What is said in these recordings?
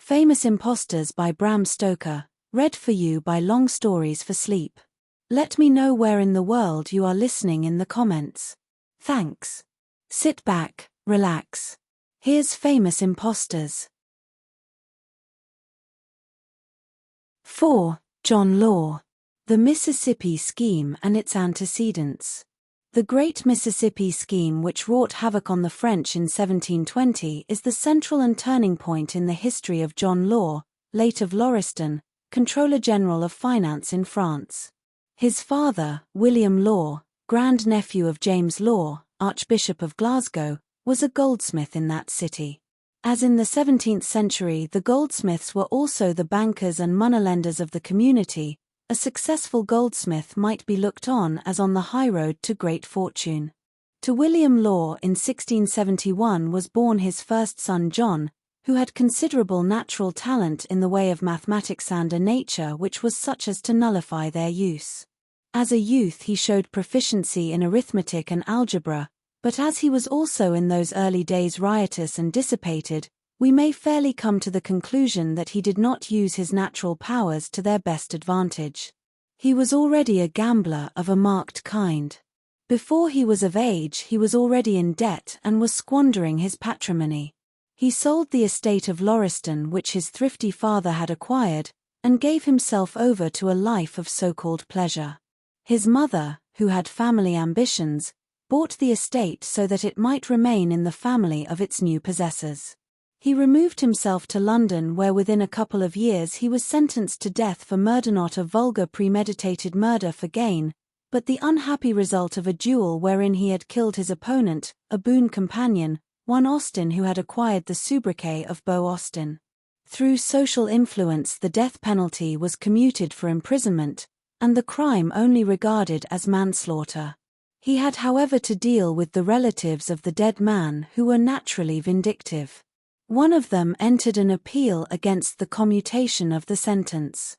Famous Imposters by Bram Stoker, read for you by Long Stories for Sleep. Let me know where in the world you are listening in the comments. Thanks. Sit back, relax. Here's Famous Imposters. 4. John Law. The Mississippi Scheme and its antecedents. The Great Mississippi Scheme, which wrought havoc on the French in 1720, is the central and turning point in the history of John Law, late of Lauriston, Controller General of Finance in France. His father, William Law, grand-nephew of James Law, Archbishop of Glasgow, was a goldsmith in that city. As in the 17th century, the goldsmiths were also the bankers and moneylenders of the community. A successful goldsmith might be looked on as on the highroad to great fortune. To William Law in 1671 was born his first son John, who had considerable natural talent in the way of mathematics and a nature which was such as to nullify their use. As a youth he showed proficiency in arithmetic and algebra, but as he was also in those early days riotous and dissipated, we may fairly come to the conclusion that he did not use his natural powers to their best advantage. He was already a gambler of a marked kind. Before he was of age he was already in debt and was squandering his patrimony. He sold the estate of Lauriston which his thrifty father had acquired, and gave himself over to a life of so-called pleasure. His mother, who had family ambitions, bought the estate so that it might remain in the family of its new possessors. He removed himself to London, where within a couple of years he was sentenced to death for murder, not a vulgar premeditated murder for gain, but the unhappy result of a duel wherein he had killed his opponent, a boon companion, one Austin, who had acquired the sobriquet of Beau Austin. Through social influence the death penalty was commuted for imprisonment, and the crime only regarded as manslaughter. He had however to deal with the relatives of the dead man who were naturally vindictive. One of them entered an appeal against the commutation of the sentence.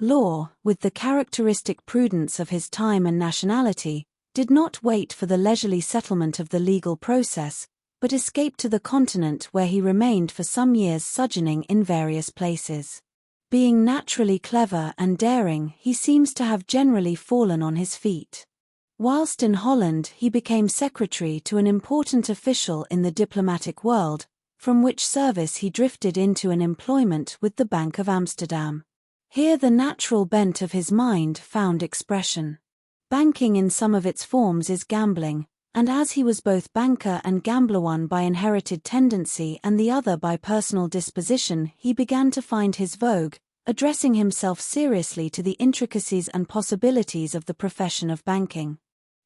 Law, with the characteristic prudence of his time and nationality, did not wait for the leisurely settlement of the legal process, but escaped to the continent, where he remained for some years sojourning in various places. Being naturally clever and daring, he seems to have generally fallen on his feet. Whilst in Holland he became secretary to an important official in the diplomatic world, from which service he drifted into an employment with the Bank of Amsterdam. Here the natural bent of his mind found expression. Banking in some of its forms is gambling, and as he was both banker and gambler, one by inherited tendency and the other by personal disposition, he began to find his vogue, addressing himself seriously to the intricacies and possibilities of the profession of banking.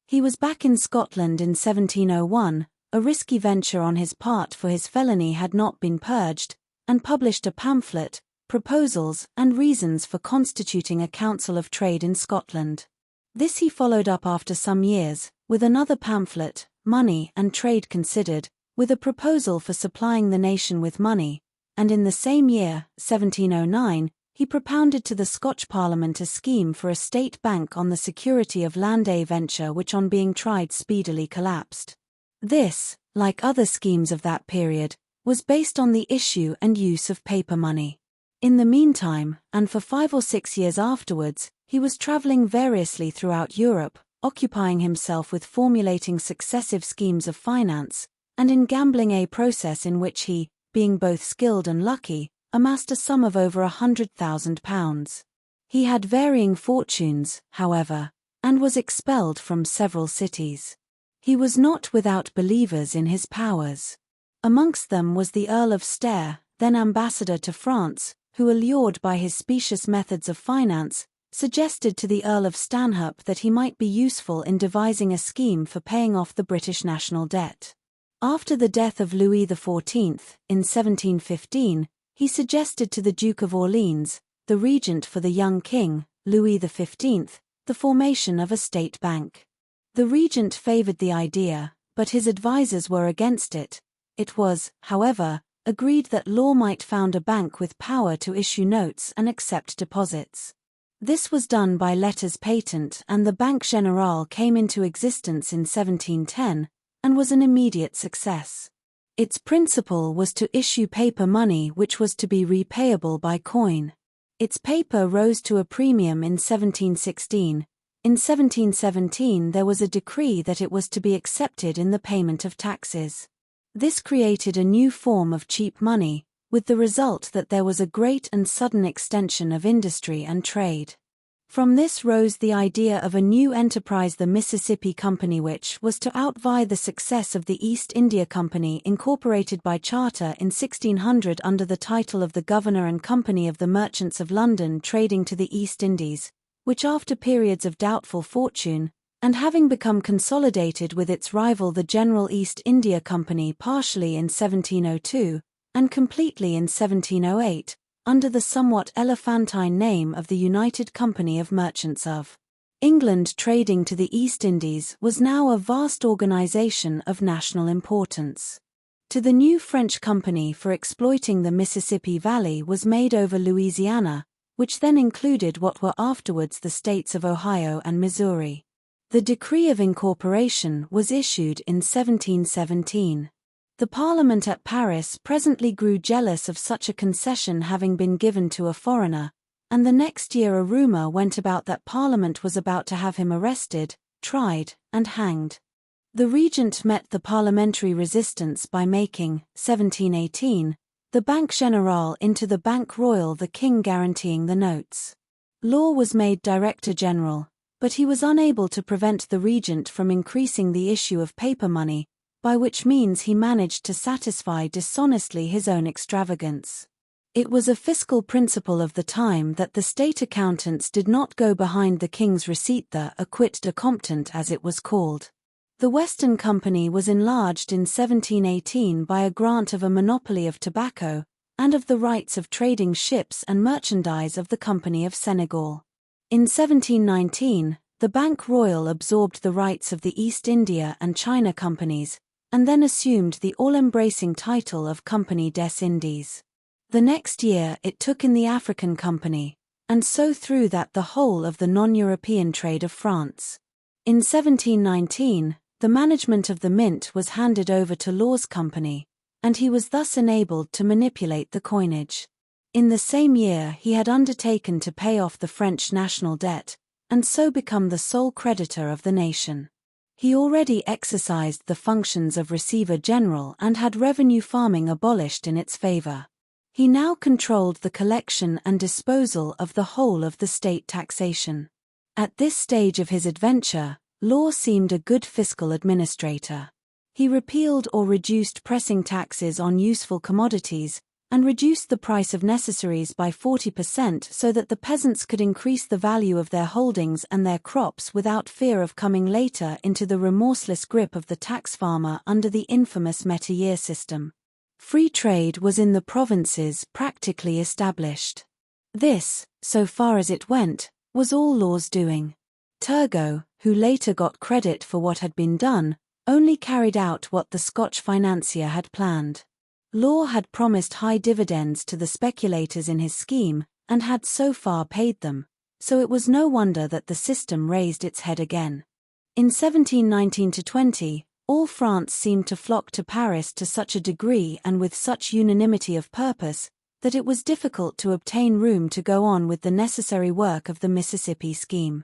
He was back in Scotland in 1701, a risky venture on his part, for his felony had not been purged, and published a pamphlet, Proposals and Reasons for Constituting a Council of Trade in Scotland. This he followed up after some years, with another pamphlet, Money and Trade Considered, with a proposal for supplying the nation with money, and in the same year, 1709, he propounded to the Scotch Parliament a scheme for a state bank on the security of land, a venture which on being tried speedily collapsed. This, like other schemes of that period, was based on the issue and use of paper money. In the meantime, and for 5 or 6 years afterwards, he was travelling variously throughout Europe, occupying himself with formulating successive schemes of finance, and in gambling, a process in which he, being both skilled and lucky, amassed a sum of over £100,000. He had varying fortunes, however, and was expelled from several cities. He was not without believers in his powers. Amongst them was the Earl of Stair, then ambassador to France, who, allured by his specious methods of finance, suggested to the Earl of Stanhope that he might be useful in devising a scheme for paying off the British national debt. After the death of Louis XIV, in 1715, he suggested to the Duke of Orleans, the regent for the young king, Louis XV, the formation of a state bank. The regent favoured the idea, but his advisers were against it. It was, however, agreed that Law might found a bank with power to issue notes and accept deposits. This was done by letters patent, and the Banque Générale came into existence in 1710, and was an immediate success. Its principle was to issue paper money which was to be repayable by coin. Its paper rose to a premium in 1716. In 1717 there was a decree that it was to be accepted in the payment of taxes. This created a new form of cheap money, with the result that there was a great and sudden extension of industry and trade. From this rose the idea of a new enterprise, the Mississippi Company, which was to outvie the success of the East India Company, incorporated by charter in 1600 under the title of the Governor and Company of the Merchants of London trading to the East Indies, which after periods of doubtful fortune, and having become consolidated with its rival the General East India Company partially in 1702, and completely in 1708, under the somewhat elephantine name of the United Company of Merchants of England trading to the East Indies, was now a vast organization of national importance. To the new French company for exploiting the Mississippi Valley was made over Louisiana, which then included what were afterwards the states of Ohio and Missouri. The decree of incorporation was issued in 1717. The Parliament at Paris presently grew jealous of such a concession having been given to a foreigner, and the next year a rumor went about that Parliament was about to have him arrested, tried, and hanged. The Regent met the parliamentary resistance by making, 1718, the Banque Générale into the Banque Royale, the king guaranteeing the notes. Law was made Director General, but he was unable to prevent the Regent from increasing the issue of paper money, by which means he managed to satisfy dishonestly his own extravagance. It was a fiscal principle of the time that the state accountants did not go behind the king's receipt, the acquit de comptant as it was called. The Western Company was enlarged in 1718 by a grant of a monopoly of tobacco, and of the rights of trading ships and merchandise of the Company of Senegal. In 1719, the Banque Royale absorbed the rights of the East India and China Companies, and then assumed the all-embracing title of Compagnie des Indes. The next year it took in the African Company, and so through that the whole of the non-European trade of France. In 1719, the management of the mint was handed over to Law's Company, and he was thus enabled to manipulate the coinage. In the same year he had undertaken to pay off the French national debt, and so become the sole creditor of the nation. He already exercised the functions of Receiver General and had revenue farming abolished in its favor. He now controlled the collection and disposal of the whole of the state taxation. At this stage of his adventure, Law seemed a good fiscal administrator. He repealed or reduced pressing taxes on useful commodities, and reduced the price of necessaries by 40% so that the peasants could increase the value of their holdings and their crops without fear of coming later into the remorseless grip of the tax farmer under the infamous métayer system. Free trade was in the provinces practically established. This, so far as it went, was all Law's doing. Turgot, who later got credit for what had been done, only carried out what the Scotch financier had planned. Law had promised high dividends to the speculators in his scheme, and had so far paid them, so it was no wonder that the system raised its head again. In 1719-20, all France seemed to flock to Paris to such a degree and with such unanimity of purpose, that it was difficult to obtain room to go on with the necessary work of the Mississippi scheme.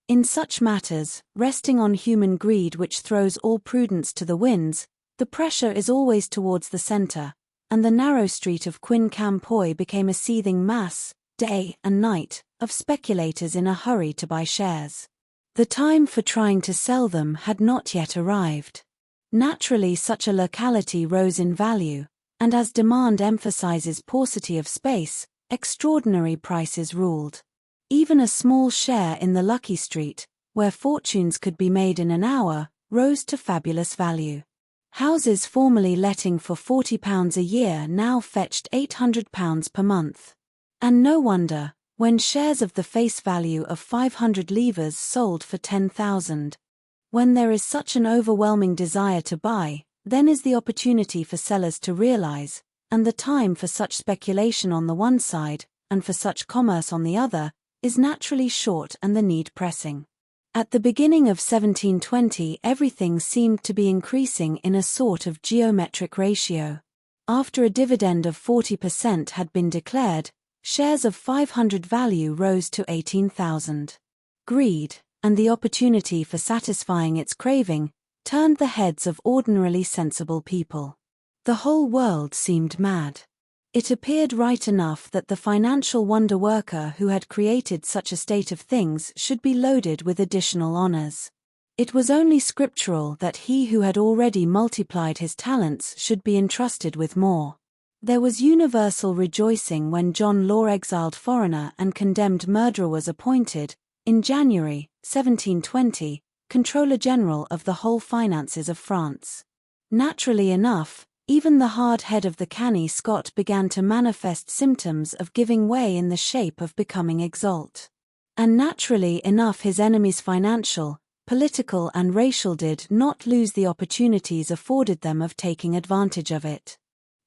In such matters, resting on human greed which throws all prudence to the winds, the pressure is always towards the center, and the narrow street of Quincampoix became a seething mass, day and night, of speculators in a hurry to buy shares. The time for trying to sell them had not yet arrived. Naturally, such a locality rose in value, and as demand emphasizes paucity of space, extraordinary prices ruled. Even a small share in the Lucky Street, where fortunes could be made in an hour, rose to fabulous value. Houses formerly letting for £40 a year now fetched £800 per month. And no wonder, when shares of the face value of 500 livres sold for 10,000. When there is such an overwhelming desire to buy, then is the opportunity for sellers to realize, and the time for such speculation on the one side, and for such commerce on the other, is naturally short and the need pressing. At the beginning of 1720, everything seemed to be increasing in a sort of geometric ratio. After a dividend of 40% had been declared, shares of 500 value rose to 18,000. Greed, and the opportunity for satisfying its craving, turned the heads of ordinarily sensible people. The whole world seemed mad. It appeared right enough that the financial wonder-worker who had created such a state of things should be loaded with additional honors. It was only scriptural that he who had already multiplied his talents should be entrusted with more. There was universal rejoicing when John Law, exiled foreigner and condemned murderer, was appointed, in January 1720, Controller General of the whole finances of France. Naturally enough, even the hard head of the canny Scot began to manifest symptoms of giving way in the shape of becoming exalt. And naturally enough his enemies, financial, political and racial, did not lose the opportunities afforded them of taking advantage of it.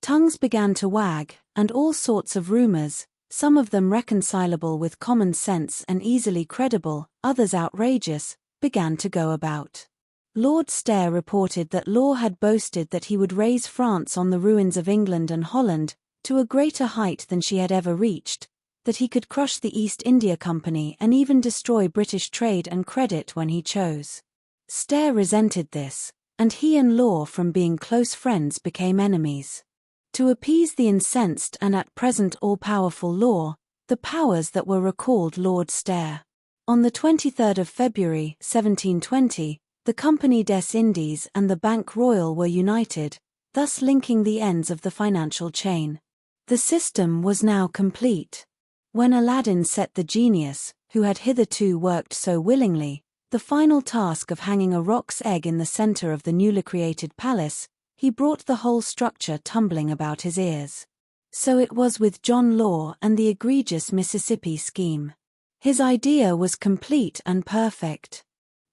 Tongues began to wag, and all sorts of rumors, some of them reconcilable with common sense and easily credible, others outrageous, began to go about. Lord Stair reported that Law had boasted that he would raise France on the ruins of England and Holland to a greater height than she had ever reached, that he could crush the East India Company and even destroy British trade and credit when he chose. Stair resented this, and he and Law, from being close friends, became enemies. To appease the incensed and at present all-powerful Law, the powers that were recalled Lord Stair. On the 23rd of February, 1720, the Compagnie des Indes and the Banque Royale were united, thus linking the ends of the financial chain. The system was now complete. When Aladdin set the genius, who had hitherto worked so willingly, the final task of hanging a roc's egg in the center of the newly created palace, he brought the whole structure tumbling about his ears. So it was with John Law and the egregious Mississippi scheme. His idea was complete and perfect.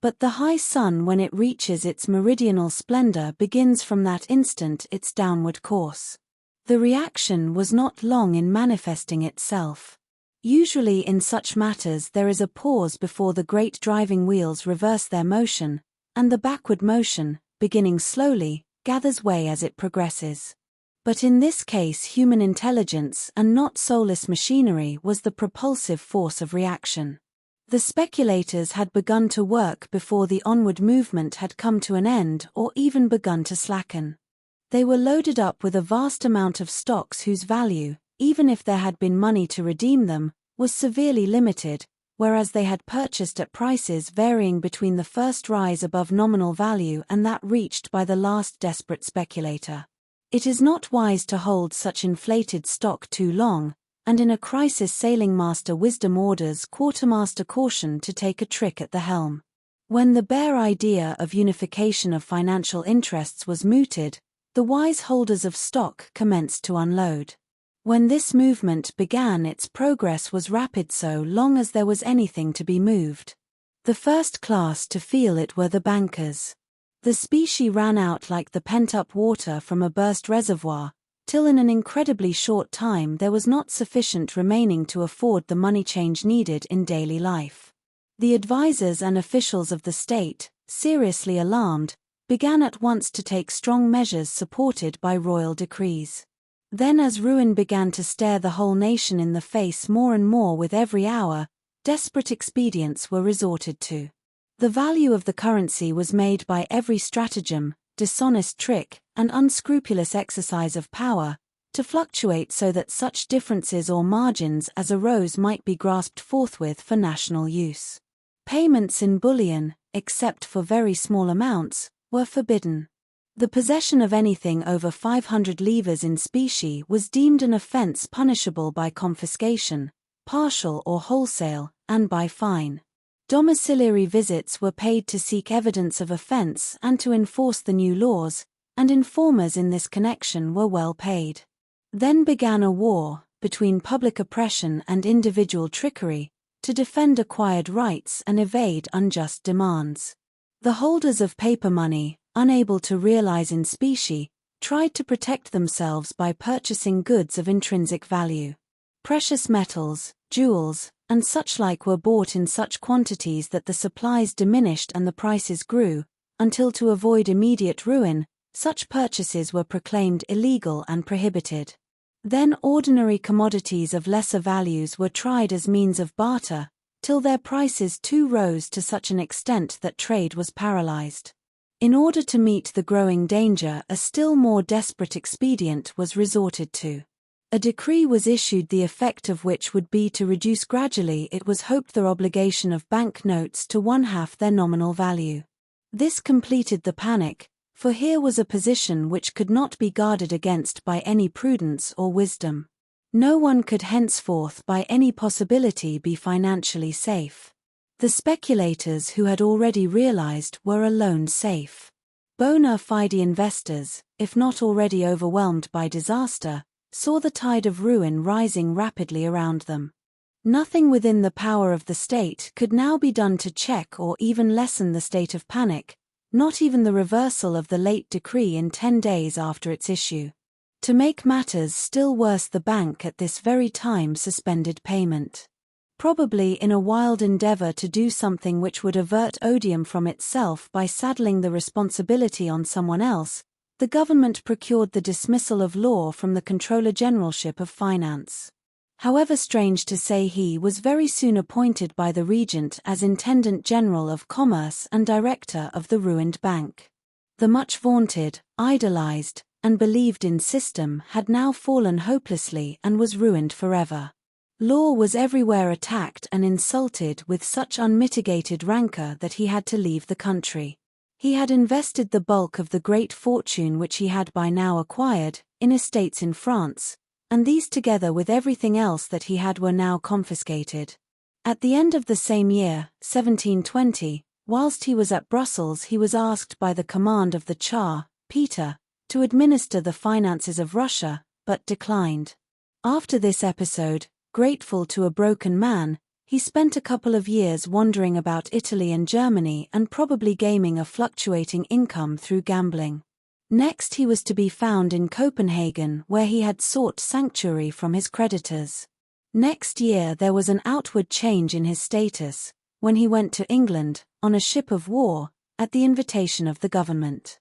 But the high sun, when it reaches its meridional splendor, begins from that instant its downward course. The reaction was not long in manifesting itself. Usually in such matters there is a pause before the great driving wheels reverse their motion, and the backward motion, beginning slowly, gathers way as it progresses. But in this case human intelligence and not soulless machinery was the propulsive force of reaction. The speculators had begun to work before the onward movement had come to an end or even begun to slacken. They were loaded up with a vast amount of stocks whose value, even if there had been money to redeem them, was severely limited, whereas they had purchased at prices varying between the first rise above nominal value and that reached by the last desperate speculator. It is not wise to hold such inflated stock too long, and in a crisis sailing master wisdom orders quartermaster caution to take a trick at the helm. When the bare idea of unification of financial interests was mooted, the wise holders of stock commenced to unload. When this movement began, its progress was rapid so long as there was anything to be moved. The first class to feel it were the bankers. The specie ran out like the pent-up water from a burst reservoir, till in an incredibly short time there was not sufficient remaining to afford the money change needed in daily life. The advisers and officials of the state, seriously alarmed, began at once to take strong measures supported by royal decrees. Then, as ruin began to stare the whole nation in the face more and more with every hour, desperate expedients were resorted to. The value of the currency was made by every stratagem, dishonest trick, and unscrupulous exercise of power, to fluctuate so that such differences or margins as arose might be grasped forthwith for national use. Payments in bullion, except for very small amounts, were forbidden. The possession of anything over 500 livres in specie was deemed an offence punishable by confiscation, partial or wholesale, and by fine. Domiciliary visits were paid to seek evidence of offence and to enforce the new laws, and informers in this connection were well paid. Then began a war, between public oppression and individual trickery, to defend acquired rights and evade unjust demands. The holders of paper money, unable to realize in specie, tried to protect themselves by purchasing goods of intrinsic value. Precious metals, jewels, and such like were bought in such quantities that the supplies diminished and the prices grew, until to avoid immediate ruin, such purchases were proclaimed illegal and prohibited. Then ordinary commodities of lesser values were tried as means of barter, till their prices too rose to such an extent that trade was paralyzed. In order to meet the growing danger, a still more desperate expedient was resorted to. A decree was issued the effect of which would be to reduce gradually, it was hoped, their obligation of bank notes to one-half their nominal value. This completed the panic, for here was a position which could not be guarded against by any prudence or wisdom. No one could henceforth by any possibility be financially safe. The speculators who had already realized were alone safe. Bona fide investors, if not already overwhelmed by disaster, saw the tide of ruin rising rapidly around them. Nothing within the power of the state could now be done to check or even lessen the state of panic, not even the reversal of the late decree in 10 days after its issue. To make matters still worse, the bank at this very time suspended payment. Probably in a wild endeavor to do something which would avert odium from itself by saddling the responsibility on someone else, the government procured the dismissal of Law from the Controller Generalship of Finance. However strange to say, he was very soon appointed by the Regent as Intendant General of Commerce and Director of the ruined bank. The much vaunted, idolized, and believed in system had now fallen hopelessly and was ruined forever. Law was everywhere attacked and insulted with such unmitigated rancor that he had to leave the country. He had invested the bulk of the great fortune which he had by now acquired, in estates in France, and these together with everything else that he had were now confiscated. At the end of the same year, 1720, whilst he was at Brussels, he was asked by the command of the Tsar, Peter, to administer the finances of Russia, but declined. After this episode, grateful to a broken man, he spent a couple of years wandering about Italy and Germany and probably gaming a fluctuating income through gambling. Next he was to be found in Copenhagen, where he had sought sanctuary from his creditors. Next year there was an outward change in his status, when he went to England, on a ship of war, at the invitation of the government.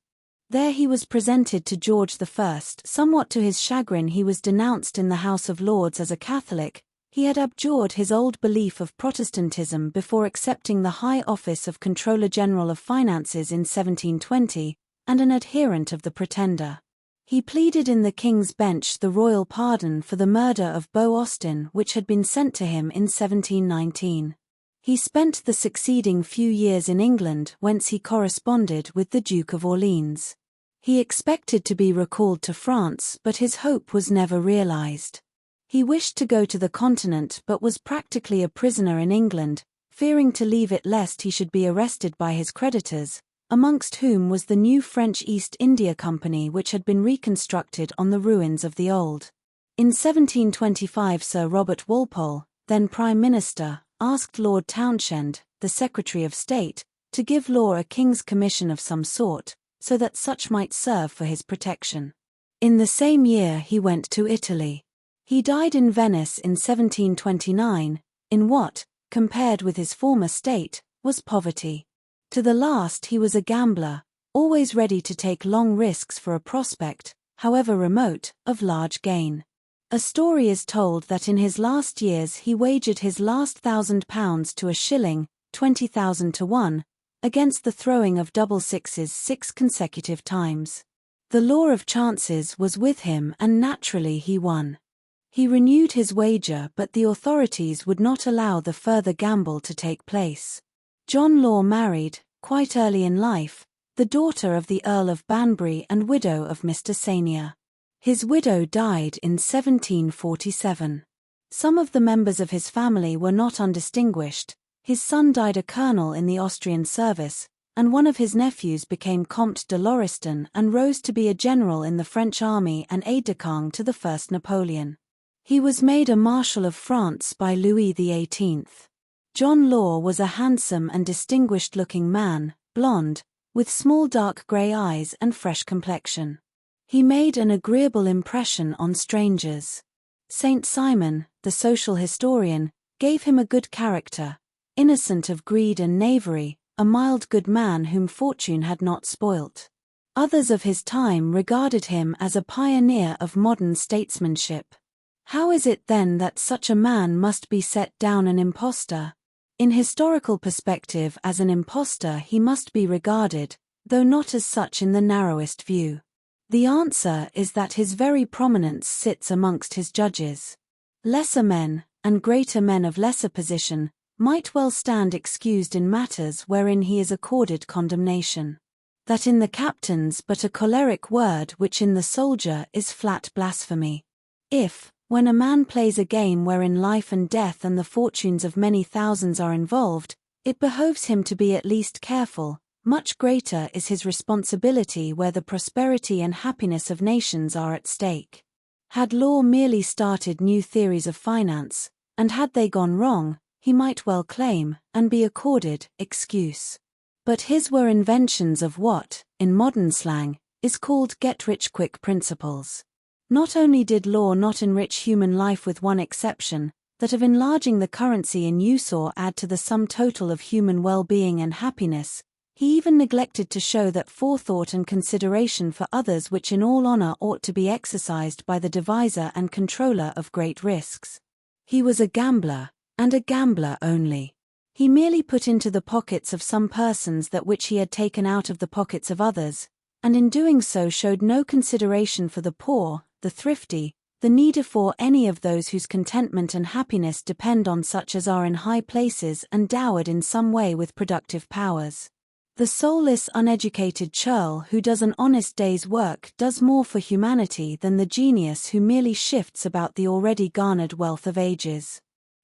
There he was presented to George I. Somewhat to his chagrin, he was denounced in the House of Lords as a Catholic. He had abjured his old belief of Protestantism before accepting the high office of Controller General of Finances in 1720, and an adherent of the Pretender. He pleaded in the King's Bench the royal pardon for the murder of Beau Austin, which had been sent to him in 1719. He spent the succeeding few years in England, whence he corresponded with the Duke of Orleans. He expected to be recalled to France, but his hope was never realized. He wished to go to the continent but was practically a prisoner in England, fearing to leave it lest he should be arrested by his creditors, amongst whom was the new French East India Company, which had been reconstructed on the ruins of the old. In 1725 Sir Robert Walpole, then Prime Minister, asked Lord Townshend, the Secretary of State, to give Law a king's commission of some sort, so that such might serve for his protection. In the same year he went to Italy. He died in Venice in 1729, in what, compared with his former state, was poverty. To the last he was a gambler, always ready to take long risks for a prospect, however remote, of large gain. A story is told that in his last years he wagered his last £1,000 to a shilling, 20,000 to 1, against the throwing of double sixes 6 consecutive times. The law of chances was with him and naturally he won. He renewed his wager, but the authorities would not allow the further gamble to take place. John Law married, quite early in life, the daughter of the Earl of Banbury and widow of Mr. Sanier. His widow died in 1747. Some of the members of his family were not undistinguished. His son died a colonel in the Austrian service, and one of his nephews became Comte de Lauriston and rose to be a general in the French army and aide-de-camp to the first Napoleon. He was made a Marshal of France by Louis XVIII. John Law was a handsome and distinguished-looking man, blond, with small dark grey eyes and fresh complexion. He made an agreeable impression on strangers. Saint Simon, the social historian, gave him a good character, innocent of greed and knavery, a mild good man whom fortune had not spoilt. Others of his time regarded him as a pioneer of modern statesmanship. How is it then that such a man must be set down an impostor? In historical perspective, as an impostor he must be regarded, though not as such in the narrowest view. The answer is that his very prominence sits amongst his judges. Lesser men, and greater men of lesser position, might well stand excused in matters wherein he is accorded condemnation. That in the captain's but a choleric word which in the soldier is flat blasphemy. If, when a man plays a game wherein life and death and the fortunes of many thousands are involved, it behoves him to be at least careful, much greater is his responsibility where the prosperity and happiness of nations are at stake. Had Law merely started new theories of finance, and had they gone wrong, he might well claim, and be accorded, excuse. But his were inventions of what, in modern slang, is called get-rich-quick principles. Not only did Law not enrich human life with one exception, that of enlarging the currency in use or add to the sum total of human well-being and happiness, he even neglected to show that forethought and consideration for others which in all honor ought to be exercised by the deviser and controller of great risks. He was a gambler, and a gambler only. He merely put into the pockets of some persons that which he had taken out of the pockets of others, and in doing so showed no consideration for the poor, the thrifty, the needy, for any of those whose contentment and happiness depend on such as are in high places and dowered in some way with productive powers. The soulless, uneducated churl who does an honest day's work does more for humanity than the genius who merely shifts about the already garnered wealth of ages.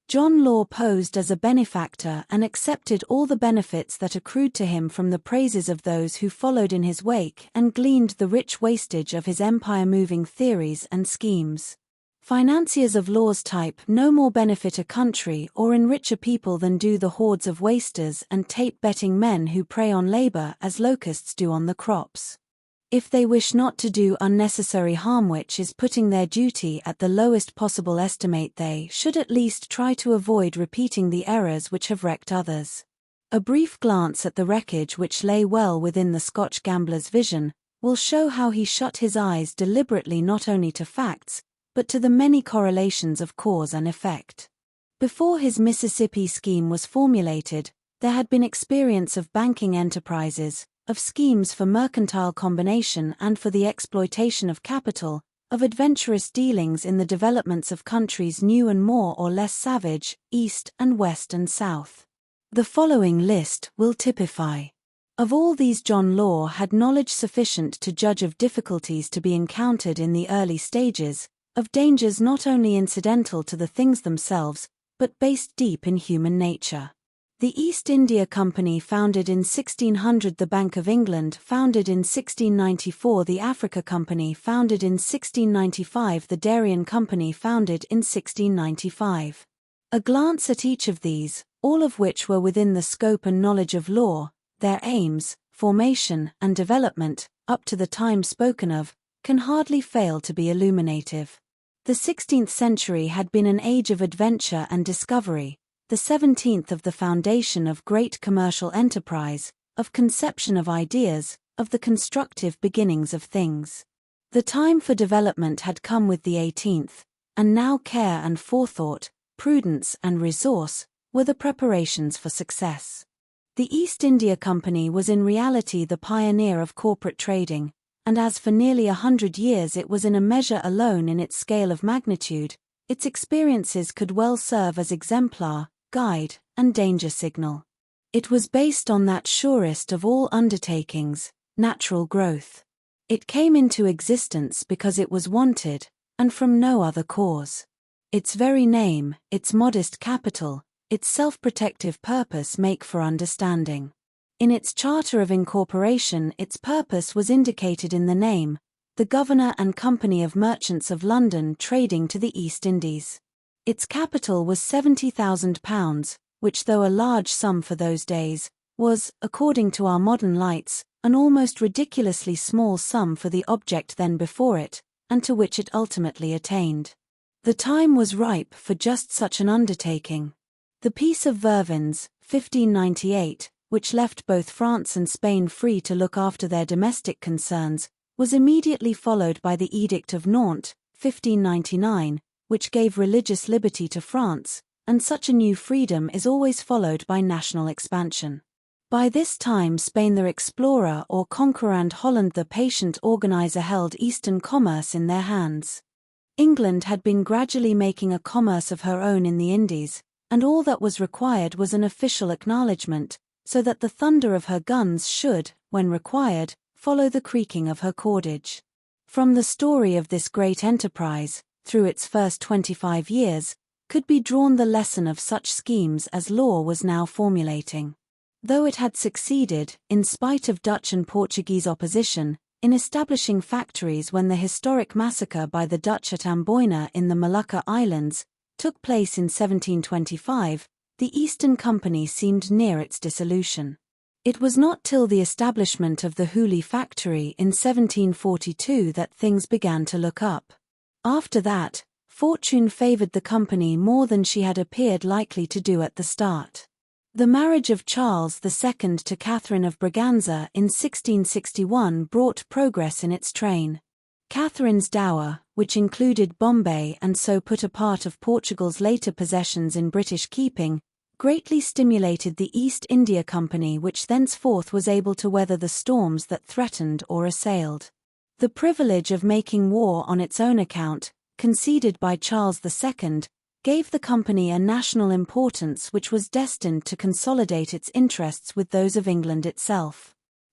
John Law posed as a benefactor and accepted all the benefits that accrued to him from the praises of those who followed in his wake and gleaned the rich wastage of his empire-moving theories and schemes. Financiers of Law's type no more benefit a country or enrich a people than do the hordes of wasters and tape-betting men who prey on labor as locusts do on the crops. If they wish not to do unnecessary harm, which is putting their duty at the lowest possible estimate, they should at least try to avoid repeating the errors which have wrecked others. A brief glance at the wreckage which lay well within the Scotch gambler's vision will show how he shut his eyes deliberately not only to facts, but to the many correlations of cause and effect. Before his Mississippi scheme was formulated, there had been experience of banking enterprises, of schemes for mercantile combination and for the exploitation of capital, of adventurous dealings in the developments of countries new and more or less savage, east and west and south. The following list will typify. Of all these John Law had knowledge sufficient to judge of difficulties to be encountered in the early stages, of dangers not only incidental to the things themselves, but based deep in human nature. The East India Company founded in 1600, the Bank of England founded in 1694, the Africa Company founded in 1695, the Darien Company founded in 1695. A glance at each of these, all of which were within the scope and knowledge of Law, their aims, formation, and development, up to the time spoken of, can hardly fail to be illuminative. The 16th century had been an age of adventure and discovery, the 17th of the foundation of great commercial enterprise, of conception of ideas, of the constructive beginnings of things. The time for development had come with the 18th, and now care and forethought, prudence and resource, were the preparations for success. The East India Company was in reality the pioneer of corporate trading, and as for nearly 100 years it was in a measure alone in its scale of magnitude, its experiences could well serve as exemplar, guide, and danger signal. It was based on that surest of all undertakings, natural growth. It came into existence because it was wanted, and from no other cause. Its very name, its modest capital, its self-protective purpose make for understanding. In its charter of incorporation, its purpose was indicated in the name, the Governor and Company of Merchants of London trading to the East Indies. Its capital was £70,000, which, though a large sum for those days, was, according to our modern lights, an almost ridiculously small sum for the object then before it, and to which it ultimately attained. The time was ripe for just such an undertaking. The Peace of Vervins, 1598, which left both France and Spain free to look after their domestic concerns, was immediately followed by the Edict of Nantes, 1599, which gave religious liberty to France, and such a new freedom is always followed by national expansion. By this time Spain the explorer or conqueror and Holland the patient organizer held Eastern commerce in their hands. England had been gradually making a commerce of her own in the Indies, and all that was required was an official acknowledgement, so that the thunder of her guns should, when required, follow the creaking of her cordage. From the story of this great enterprise, through its first 25 years, could be drawn the lesson of such schemes as Law was now formulating. Though it had succeeded, in spite of Dutch and Portuguese opposition, in establishing factories when the historic massacre by the Dutch at Amboina in the Molucca Islands took place in 1725, the Eastern Company seemed near its dissolution. It was not till the establishment of the Hooley factory in 1742 that things began to look up. After that, fortune favored the company more than she had appeared likely to do at the start. The marriage of Charles II to Catherine of Braganza in 1661 brought progress in its train. Catherine's dower, which included Bombay and so put a part of Portugal's later possessions in British keeping, greatly stimulated the East India Company, which thenceforth was able to weather the storms that threatened or assailed. The privilege of making war on its own account, conceded by Charles II, gave the company a national importance which was destined to consolidate its interests with those of England itself.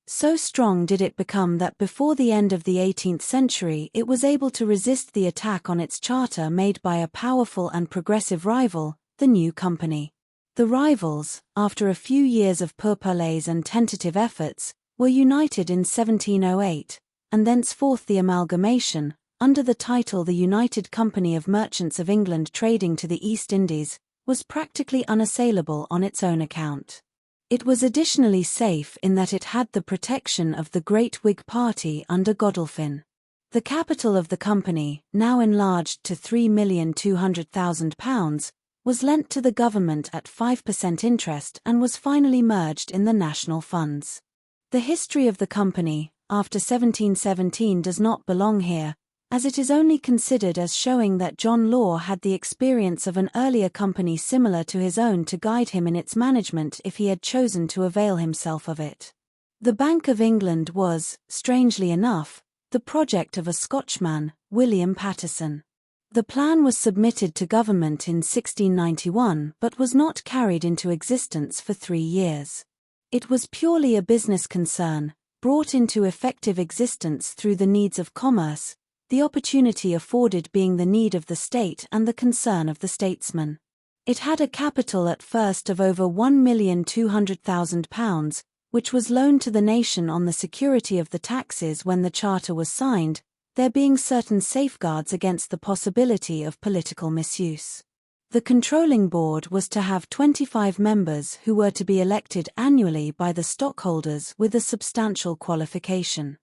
So strong did it become that before the end of the 18th century it was able to resist the attack on its charter made by a powerful and progressive rival, the new company. The rivals, after a few years of pourparlers and tentative efforts, were united in 1708, and thenceforth the amalgamation, under the title the United Company of Merchants of England trading to the East Indies, was practically unassailable on its own account. It was additionally safe in that it had the protection of the great Whig party under Godolphin. The capital of the company, now enlarged to £3,200,000, was lent to the government at 5% interest and was finally merged in the national funds. The history of the company, after 1717, does not belong here, as it is only considered as showing that John Law had the experience of an earlier company similar to his own to guide him in its management if he had chosen to avail himself of it. The Bank of England was, strangely enough, the project of a Scotchman, William Paterson. The plan was submitted to government in 1691 but was not carried into existence for 3 years. It was purely a business concern, brought into effective existence through the needs of commerce, the opportunity afforded being the need of the state and the concern of the statesman. It had a capital at first of over £1,200,000, which was loaned to the nation on the security of the taxes when the charter was signed, there being certain safeguards against the possibility of political misuse. The controlling board was to have 25 members who were to be elected annually by the stockholders with a substantial qualification.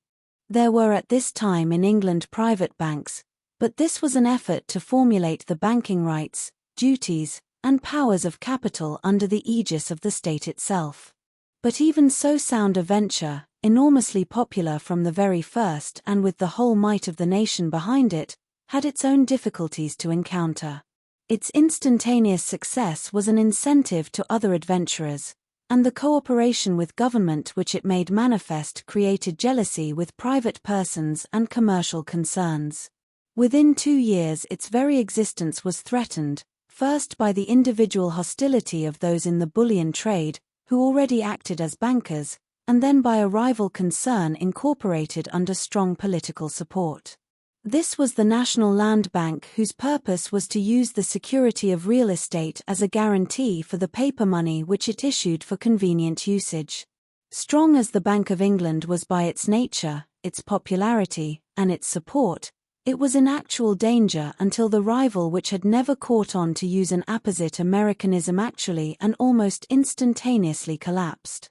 There were at this time in England private banks, but this was an effort to formulate the banking rights, duties, and powers of capital under the aegis of the state itself. But even so sound a venture, enormously popular from the very first and with the whole might of the nation behind it, had its own difficulties to encounter. Its instantaneous success was an incentive to other adventurers, and the cooperation with government which it made manifest created jealousy with private persons and commercial concerns. Within 2 years its very existence was threatened, first by the individual hostility of those in the bullion trade, who already acted as bankers, and then by a rival concern incorporated under strong political support. This was the National Land Bank, whose purpose was to use the security of real estate as a guarantee for the paper money which it issued for convenient usage. Strong as the Bank of England was by its nature, its popularity, and its support, it was in actual danger until the rival which had never caught on to use an apposite Americanism actually and almost instantaneously collapsed.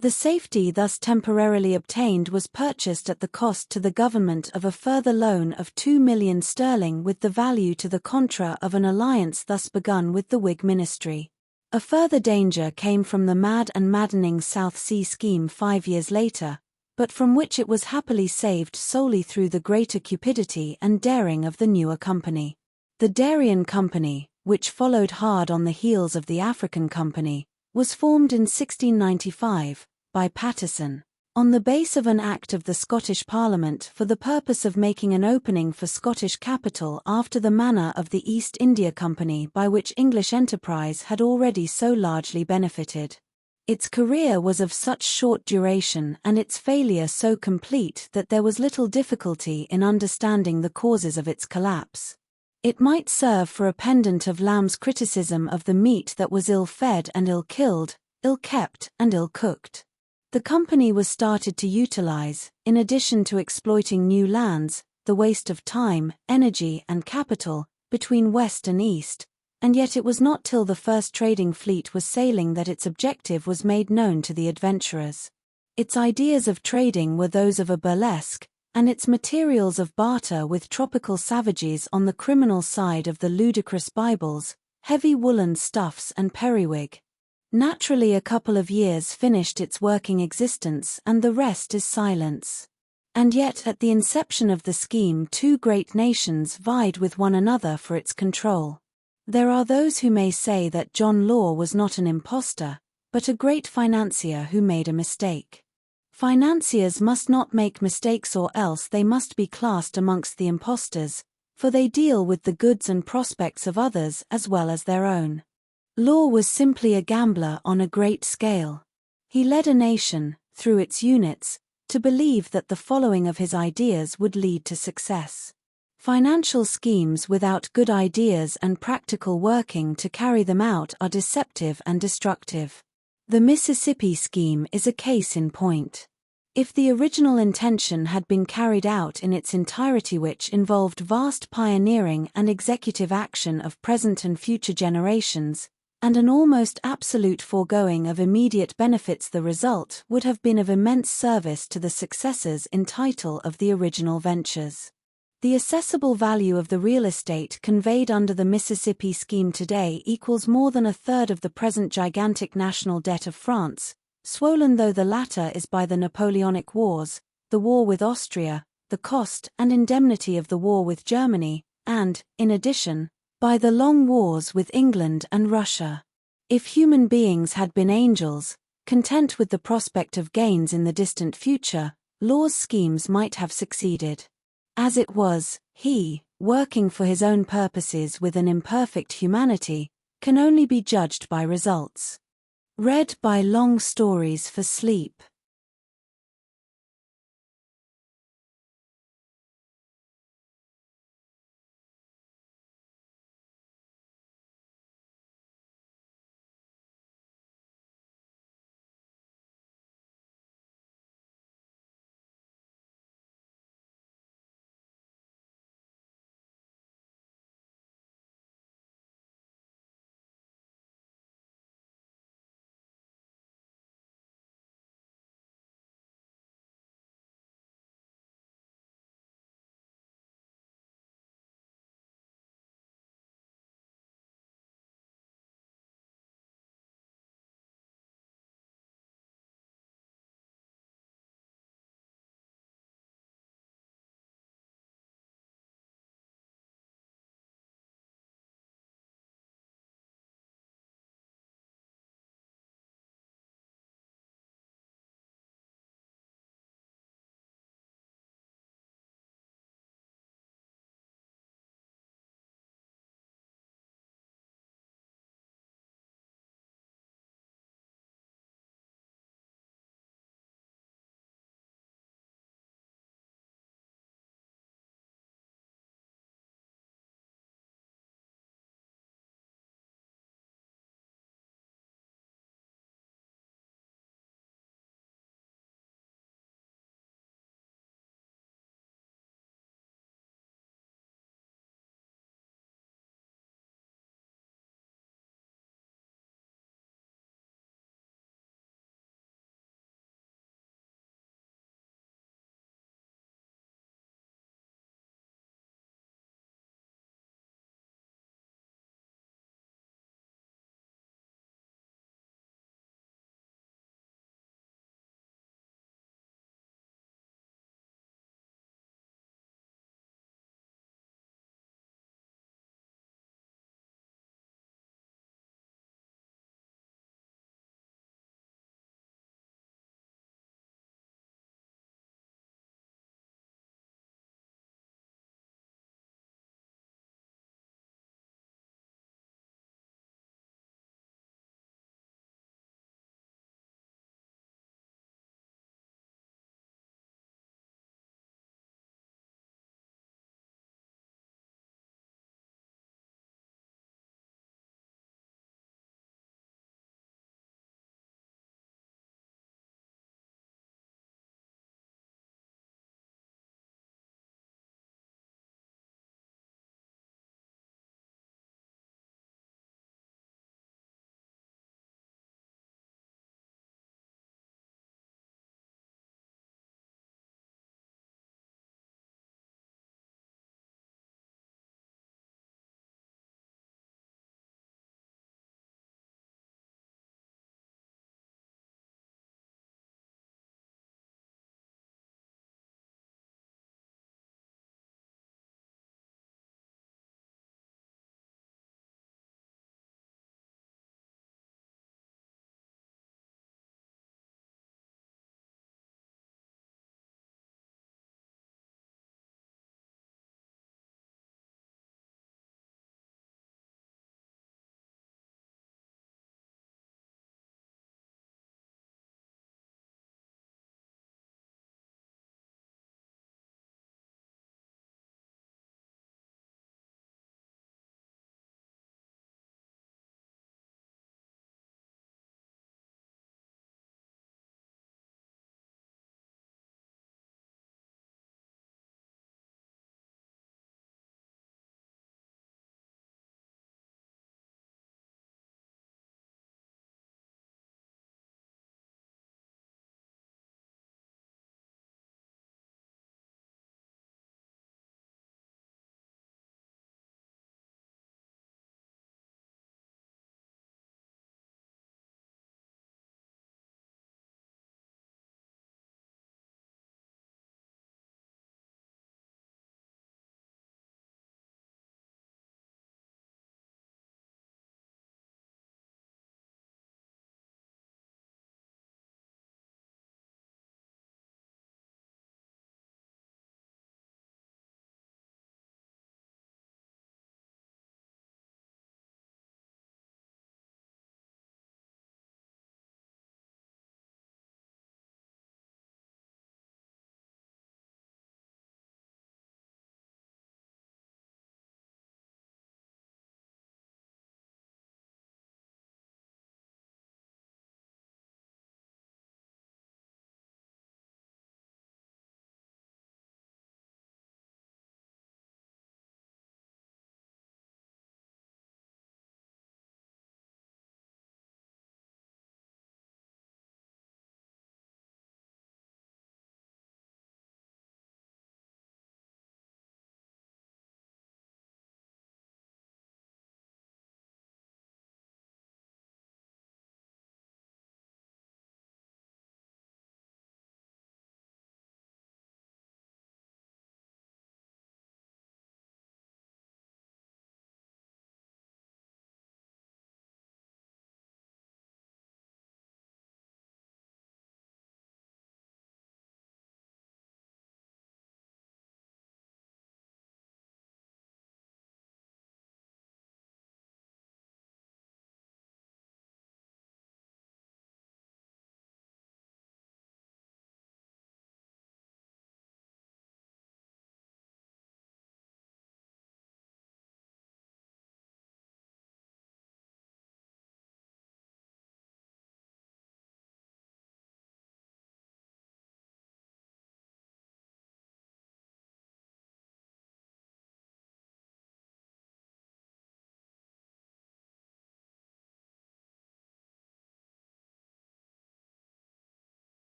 The safety thus temporarily obtained was purchased at the cost to the government of a further loan of £2 million sterling with the value to the contra of an alliance thus begun with the Whig ministry. A further danger came from the mad and maddening South Sea scheme 5 years later, but from which it was happily saved solely through the greater cupidity and daring of the newer company. The Darien Company, which followed hard on the heels of the African Company, was formed in 1695, by Paterson, on the base of an Act of the Scottish Parliament for the purpose of making an opening for Scottish capital after the manner of the East India Company by which English enterprise had already so largely benefited. Its career was of such short duration and its failure so complete that there was little difficulty in understanding the causes of its collapse. It might serve for a pendant of Lamb's criticism of the meat that was ill-fed and ill-killed, ill-kept and ill-cooked. The company was started to utilize, in addition to exploiting new lands, the waste of time, energy and capital, between West and East, and yet it was not till the first trading fleet was sailing that its objective was made known to the adventurers. Its ideas of trading were those of a burlesque, and its materials of barter with tropical savages on the criminal side of the ludicrous Bibles, heavy woolen stuffs and periwig. Naturally, a couple of years finished its working existence and the rest is silence. And yet at the inception of the scheme two great nations vied with one another for its control. There are those who may say that John Law was not an impostor, but a great financier who made a mistake. Financiers must not make mistakes or else they must be classed amongst the impostors, for they deal with the goods and prospects of others as well as their own. Law was simply a gambler on a great scale. He led a nation, through its units, to believe that the following of his ideas would lead to success. Financial schemes without good ideas and practical working to carry them out are deceptive and destructive. The Mississippi scheme is a case in point. If the original intention had been carried out in its entirety, which involved vast pioneering and executive action of present and future generations, and an almost absolute foregoing of immediate benefits, the result would have been of immense service to the successors in title of the original ventures. The assessable value of the real estate conveyed under the Mississippi scheme today equals more than a third of the present gigantic national debt of France, swollen though the latter is by the Napoleonic Wars, the war with Austria, the cost and indemnity of the war with Germany, and, in addition, by the long wars with England and Russia. If human beings had been angels, content with the prospect of gains in the distant future, Law's schemes might have succeeded. As it was, he, working for his own purposes with an imperfect humanity, can only be judged by results. Read by Long Stories for Sleep.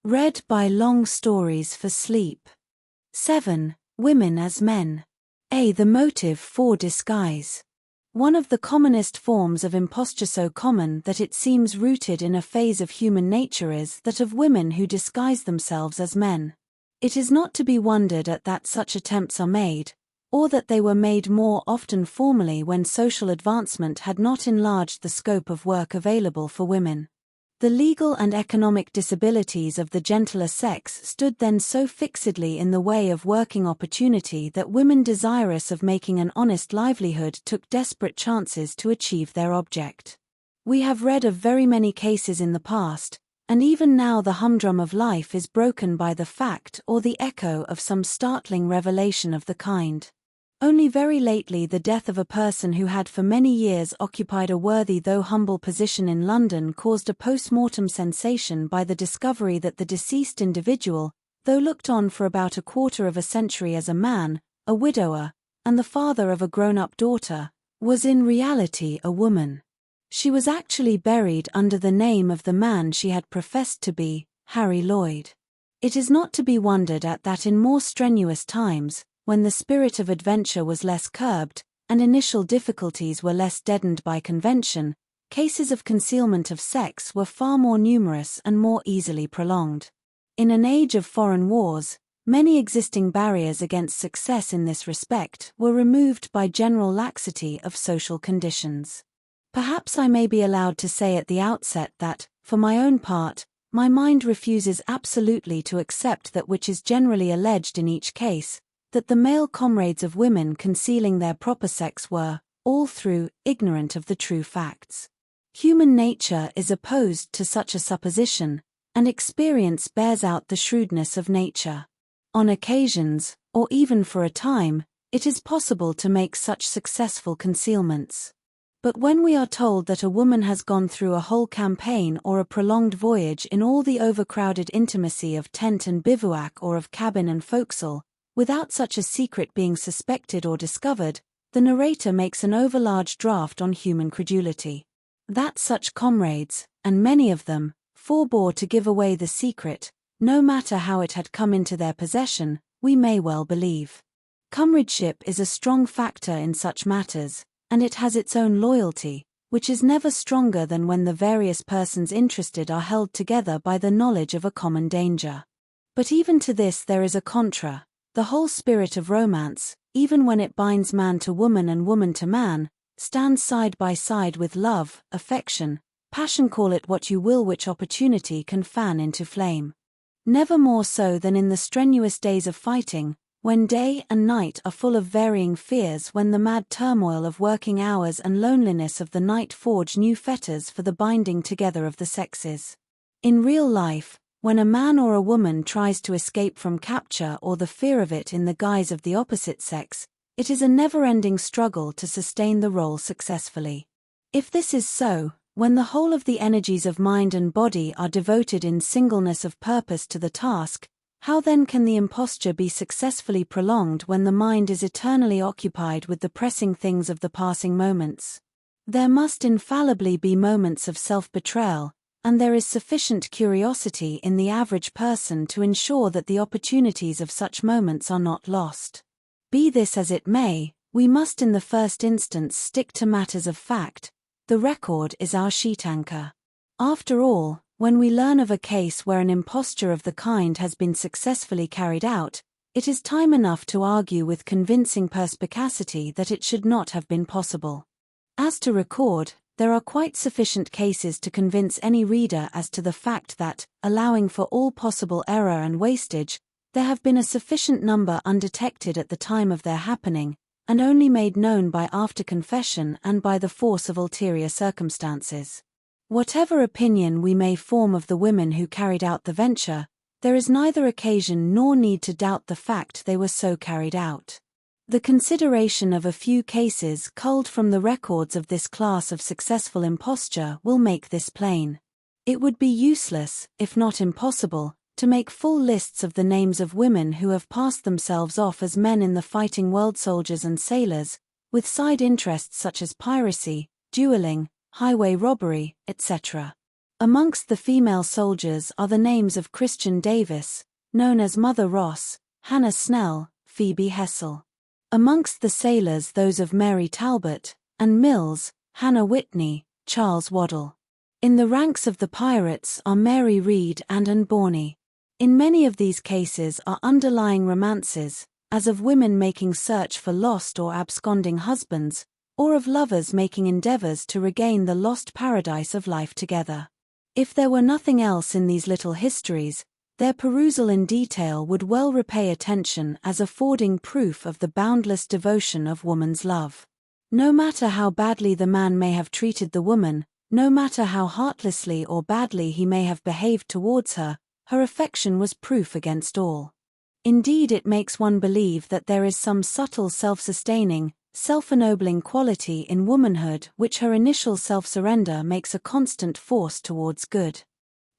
Read by Long Stories for Sleep. 7. Women as Men. The motive for disguise. One of the commonest forms of imposture, so common that it seems rooted in a phase of human nature, is that of women who disguise themselves as men. It is not to be wondered at that such attempts are made, or that they were made more often formerly when social advancement had not enlarged the scope of work available for women. The legal and economic disabilities of the gentler sex stood then so fixedly in the way of working opportunity that women desirous of making an honest livelihood took desperate chances to achieve their object. We have read of very many cases in the past, and even now the humdrum of life is broken by the fact or the echo of some startling revelation of the kind. Only very lately the death of a person who had for many years occupied a worthy though humble position in London caused a post-mortem sensation by the discovery that the deceased individual, though looked on for about a quarter of a century as a man, a widower, and the father of a grown-up daughter, was in reality a woman. She was actually buried under the name of the man she had professed to be, Harry Lloyd. It is not to be wondered at that in more strenuous times, when the spirit of adventure was less curbed, and initial difficulties were less deadened by convention, cases of concealment of sex were far more numerous and more easily prolonged. In an age of foreign wars, many existing barriers against success in this respect were removed by general laxity of social conditions. Perhaps I may be allowed to say at the outset that, for my own part, my mind refuses absolutely to accept that which is generally alleged in each case, that the male comrades of women concealing their proper sex were, all through, ignorant of the true facts. Human nature is opposed to such a supposition, and experience bears out the shrewdness of nature. On occasions, or even for a time, it is possible to make such successful concealments. But when we are told that a woman has gone through a whole campaign or a prolonged voyage in all the overcrowded intimacy of tent and bivouac or of cabin and forecastle, without such a secret being suspected or discovered, the narrator makes an overlarge draft on human credulity. That such comrades, and many of them, forbore to give away the secret, no matter how it had come into their possession, we may well believe. Comradeship is a strong factor in such matters, and it has its own loyalty, which is never stronger than when the various persons interested are held together by the knowledge of a common danger. But even to this there is a contra. The whole spirit of romance, even when it binds man to woman and woman to man, stands side by side with love, affection, passion, call it what you will, which opportunity can fan into flame. Never more so than in the strenuous days of fighting, when day and night are full of varying fears, when the mad turmoil of working hours and loneliness of the night forge new fetters for the binding together of the sexes. In real life, when a man or a woman tries to escape from capture or the fear of it in the guise of the opposite sex, it is a never-ending struggle to sustain the role successfully. If this is so, when the whole of the energies of mind and body are devoted in singleness of purpose to the task, how then can the imposture be successfully prolonged when the mind is eternally occupied with the pressing things of the passing moments? There must infallibly be moments of self-betrayal, and there is sufficient curiosity in the average person to ensure that the opportunities of such moments are not lost. Be this as it may, we must in the first instance stick to matters of fact. The record is our sheet anchor. After all, when we learn of a case where an imposture of the kind has been successfully carried out, it is time enough to argue with convincing perspicacity that it should not have been possible. As to record, there are quite sufficient cases to convince any reader as to the fact that, allowing for all possible error and wastage, there have been a sufficient number undetected at the time of their happening, and only made known by after confession and by the force of ulterior circumstances. Whatever opinion we may form of the women who carried out the venture, there is neither occasion nor need to doubt the fact they were so carried out. The consideration of a few cases culled from the records of this class of successful imposture will make this plain. It would be useless, if not impossible, to make full lists of the names of women who have passed themselves off as men in the fighting world, soldiers and sailors, with side interests such as piracy, dueling, highway robbery, etc. Amongst the female soldiers are the names of Christian Davis, known as Mother Ross, Hannah Snell, Phoebe Hessel. Amongst the sailors those of Mary Talbot, and Mills, Hannah Whitney, Charles Waddell. In the ranks of the pirates are Mary Read and Anne Borney. In many of these cases are underlying romances, as of women making search for lost or absconding husbands, or of lovers making endeavors to regain the lost paradise of life together. If there were nothing else in these little histories, their perusal in detail would well repay attention as affording proof of the boundless devotion of woman's love. No matter how badly the man may have treated the woman, no matter how heartlessly or badly he may have behaved towards her, her affection was proof against all. Indeed, it makes one believe that there is some subtle self-sustaining, self-ennobling quality in womanhood which her initial self-surrender makes a constant force towards good.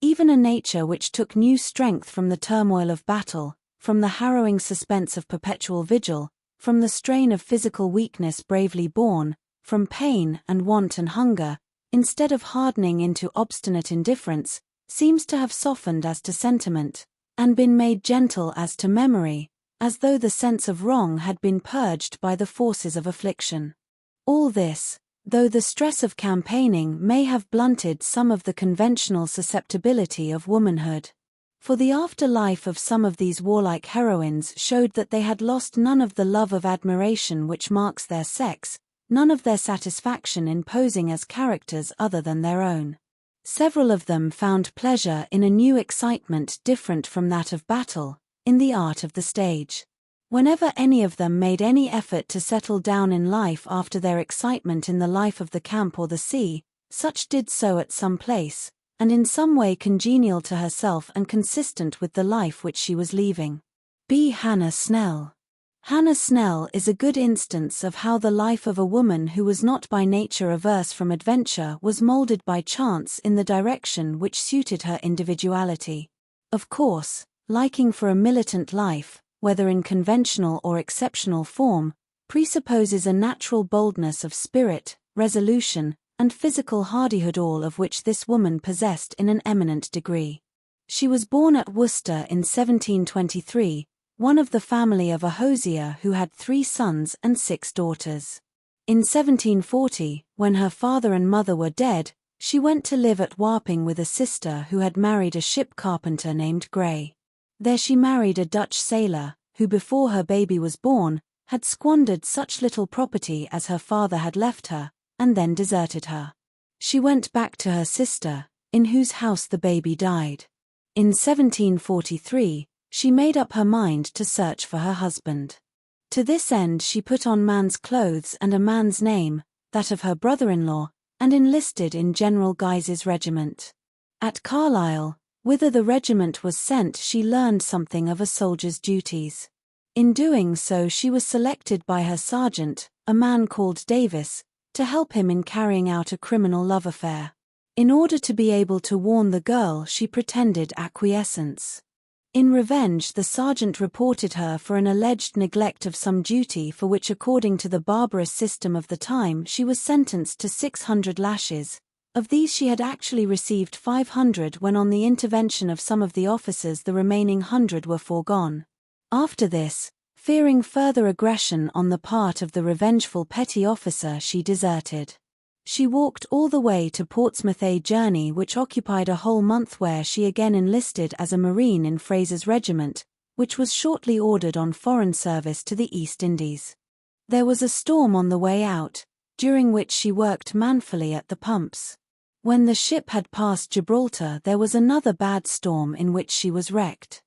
Even a nature which took new strength from the turmoil of battle, from the harrowing suspense of perpetual vigil, from the strain of physical weakness bravely borne, from pain and want and hunger, instead of hardening into obstinate indifference, seems to have softened as to sentiment, and been made gentle as to memory, as though the sense of wrong had been purged by the forces of affliction. All this, though the stress of campaigning may have blunted some of the conventional susceptibility of womanhood. For the afterlife of some of these warlike heroines showed that they had lost none of the love of admiration which marks their sex, none of their satisfaction in posing as characters other than their own. Several of them found pleasure in a new excitement different from that of battle, in the art of the stage. Whenever any of them made any effort to settle down in life after their excitement in the life of the camp or the sea, such did so at some place, and in some way congenial to herself and consistent with the life which she was leaving. B. Hannah Snell. Hannah Snell is a good instance of how the life of a woman who was not by nature averse from adventure was molded by chance in the direction which suited her individuality. Of course, liking for a militant life, whether in conventional or exceptional form, presupposes a natural boldness of spirit, resolution, and physical hardihood, all of which this woman possessed in an eminent degree. She was born at Worcester in 1723, one of the family of a hosier who had 3 sons and 6 daughters. In 1740, when her father and mother were dead, she went to live at Wapping with a sister who had married a ship carpenter named Gray. There she married a Dutch sailor, who before her baby was born, had squandered such little property as her father had left her, and then deserted her. She went back to her sister, in whose house the baby died. In 1743, she made up her mind to search for her husband. To this end she put on man's clothes and a man's name, that of her brother-in-law, and enlisted in General Guise's regiment. At Carlisle, whither the regiment was sent, she learned something of a soldier's duties. In doing so she was selected by her sergeant, a man called Davis, to help him in carrying out a criminal love affair. In order to be able to warn the girl, she pretended acquiescence. In revenge, the sergeant reported her for an alleged neglect of some duty for which, according to the barbarous system of the time, she was sentenced to 600 lashes. Of these she had actually received 500 when, on the intervention of some of the officers, the remaining 100 were foregone. After this, fearing further aggression on the part of the revengeful petty officer, she deserted. She walked all the way to Portsmouth, a journey which occupied a whole month, where she again enlisted as a Marine in Fraser's regiment, which was shortly ordered on foreign service to the East Indies. There was a storm on the way out, during which she worked manfully at the pumps. When the ship had passed Gibraltar, there was another bad storm in which she was wrecked.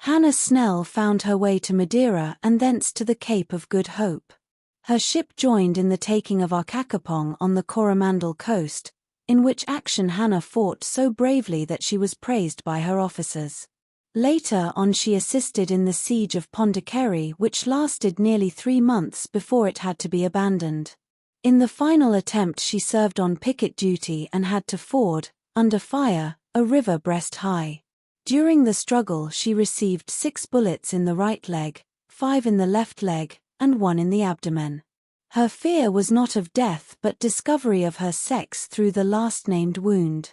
Hannah Snell found her way to Madeira and thence to the Cape of Good Hope. Her ship joined in the taking of Arcacapong on the Coromandel coast, in which action Hannah fought so bravely that she was praised by her officers. Later on she assisted in the siege of Pondicherry, which lasted nearly 3 months before it had to be abandoned. In the final attempt she served on picket duty and had to ford, under fire, a river breast high. During the struggle she received 6 bullets in the right leg, 5 in the left leg, and 1 in the abdomen. Her fear was not of death but discovery of her sex through the last-named wound.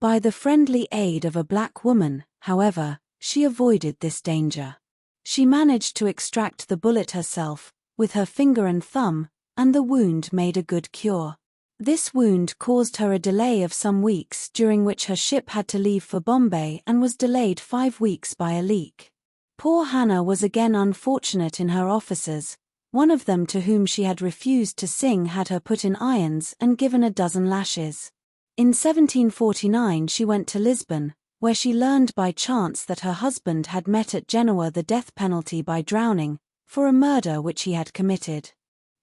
By the friendly aid of a black woman, however, she avoided this danger. She managed to extract the bullet herself, with her finger and thumb, and the wound made a good cure. This wound caused her a delay of some weeks, during which her ship had to leave for Bombay and was delayed 5 weeks by a leak. Poor Hannah was again unfortunate in her officers. One of them, to whom she had refused to sing, had her put in irons and given a dozen lashes. In 1749 she went to Lisbon, where she learned by chance that her husband had met at Genoa the death penalty by drowning, for a murder which he had committed.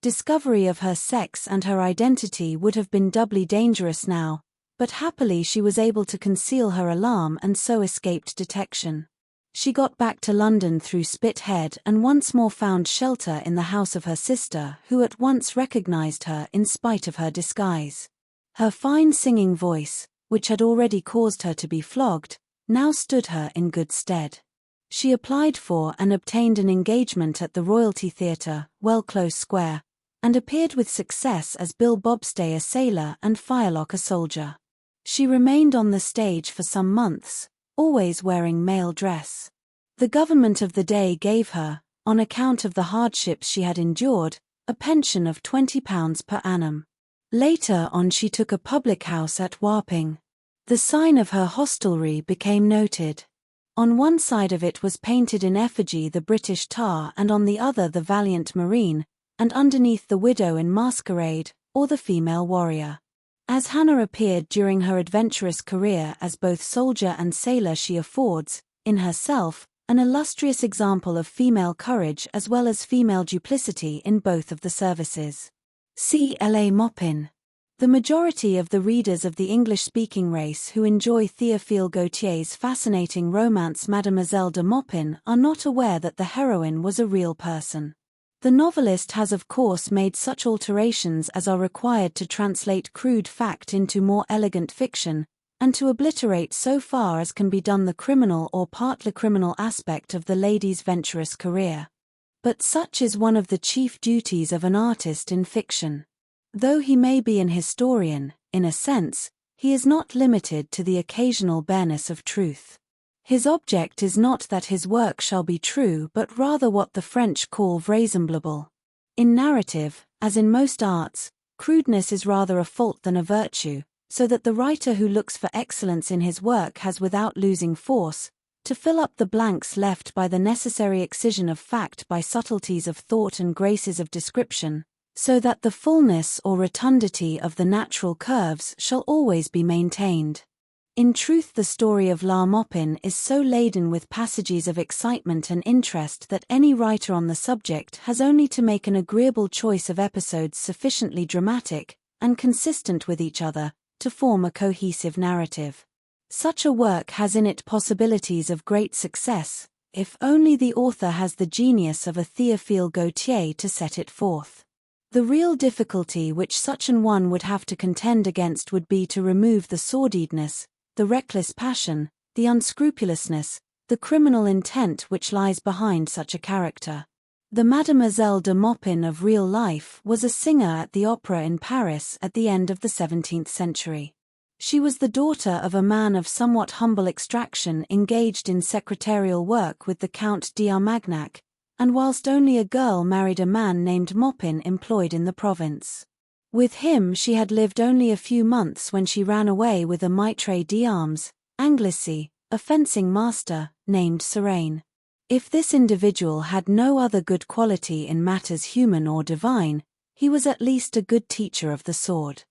Discovery of her sex and her identity would have been doubly dangerous now, but happily she was able to conceal her alarm and so escaped detection. She got back to London through Spithead and once more found shelter in the house of her sister, who at once recognized her in spite of her disguise. Her fine singing voice, which had already caused her to be flogged, now stood her in good stead. She applied for and obtained an engagement at the Royalty Theatre, Close Square, and appeared with success as Bill Bobstay a sailor and Firelock a soldier. She remained on the stage for some months, always wearing male dress. The government of the day gave her, on account of the hardships she had endured, a pension of £20 per annum. Later on she took a public house at Wapping. The sign of her hostelry became noted. On one side of it was painted in effigy the British tar and on the other the valiant marine, and underneath the widow in masquerade, or the female warrior. As Hannah appeared during her adventurous career as both soldier and sailor, she affords, in herself, an illustrious example of female courage as well as female duplicity in both of the services. C. L. A. Maupin. The majority of the readers of the English-speaking race who enjoy Théophile Gautier's fascinating romance Mademoiselle de Maupin are not aware that the heroine was a real person. The novelist has of course made such alterations as are required to translate crude fact into more elegant fiction, and to obliterate so far as can be done the criminal or partly criminal aspect of the lady's venturous career. But such is one of the chief duties of an artist in fiction. Though he may be an historian, in a sense, he is not limited to the occasional bareness of truth. His object is not that his work shall be true but rather what the French call vraisemblable. In narrative, as in most arts, crudeness is rather a fault than a virtue, so that the writer who looks for excellence in his work has, without losing force, to fill up the blanks left by the necessary excision of fact by subtleties of thought and graces of description, so that the fullness or rotundity of the natural curves shall always be maintained. In truth, the story of La Maupin is so laden with passages of excitement and interest that any writer on the subject has only to make an agreeable choice of episodes sufficiently dramatic, and consistent with each other, to form a cohesive narrative. Such a work has in it possibilities of great success, if only the author has the genius of a Théophile Gautier to set it forth. The real difficulty which such an one would have to contend against would be to remove the sordidness, the reckless passion, the unscrupulousness, the criminal intent which lies behind such a character. The Mademoiselle de Maupin of real life was a singer at the opera in Paris at the end of the 17th century. She was the daughter of a man of somewhat humble extraction engaged in secretarial work with the Count d'Armagnac, and whilst only a girl married a man named Maupin employed in the province. With him she had lived only a few months when she ran away with a maître d'armes, Anglicy, a fencing master, named Serene. If this individual had no other good quality in matters human or divine, he was at least a good teacher of the sword.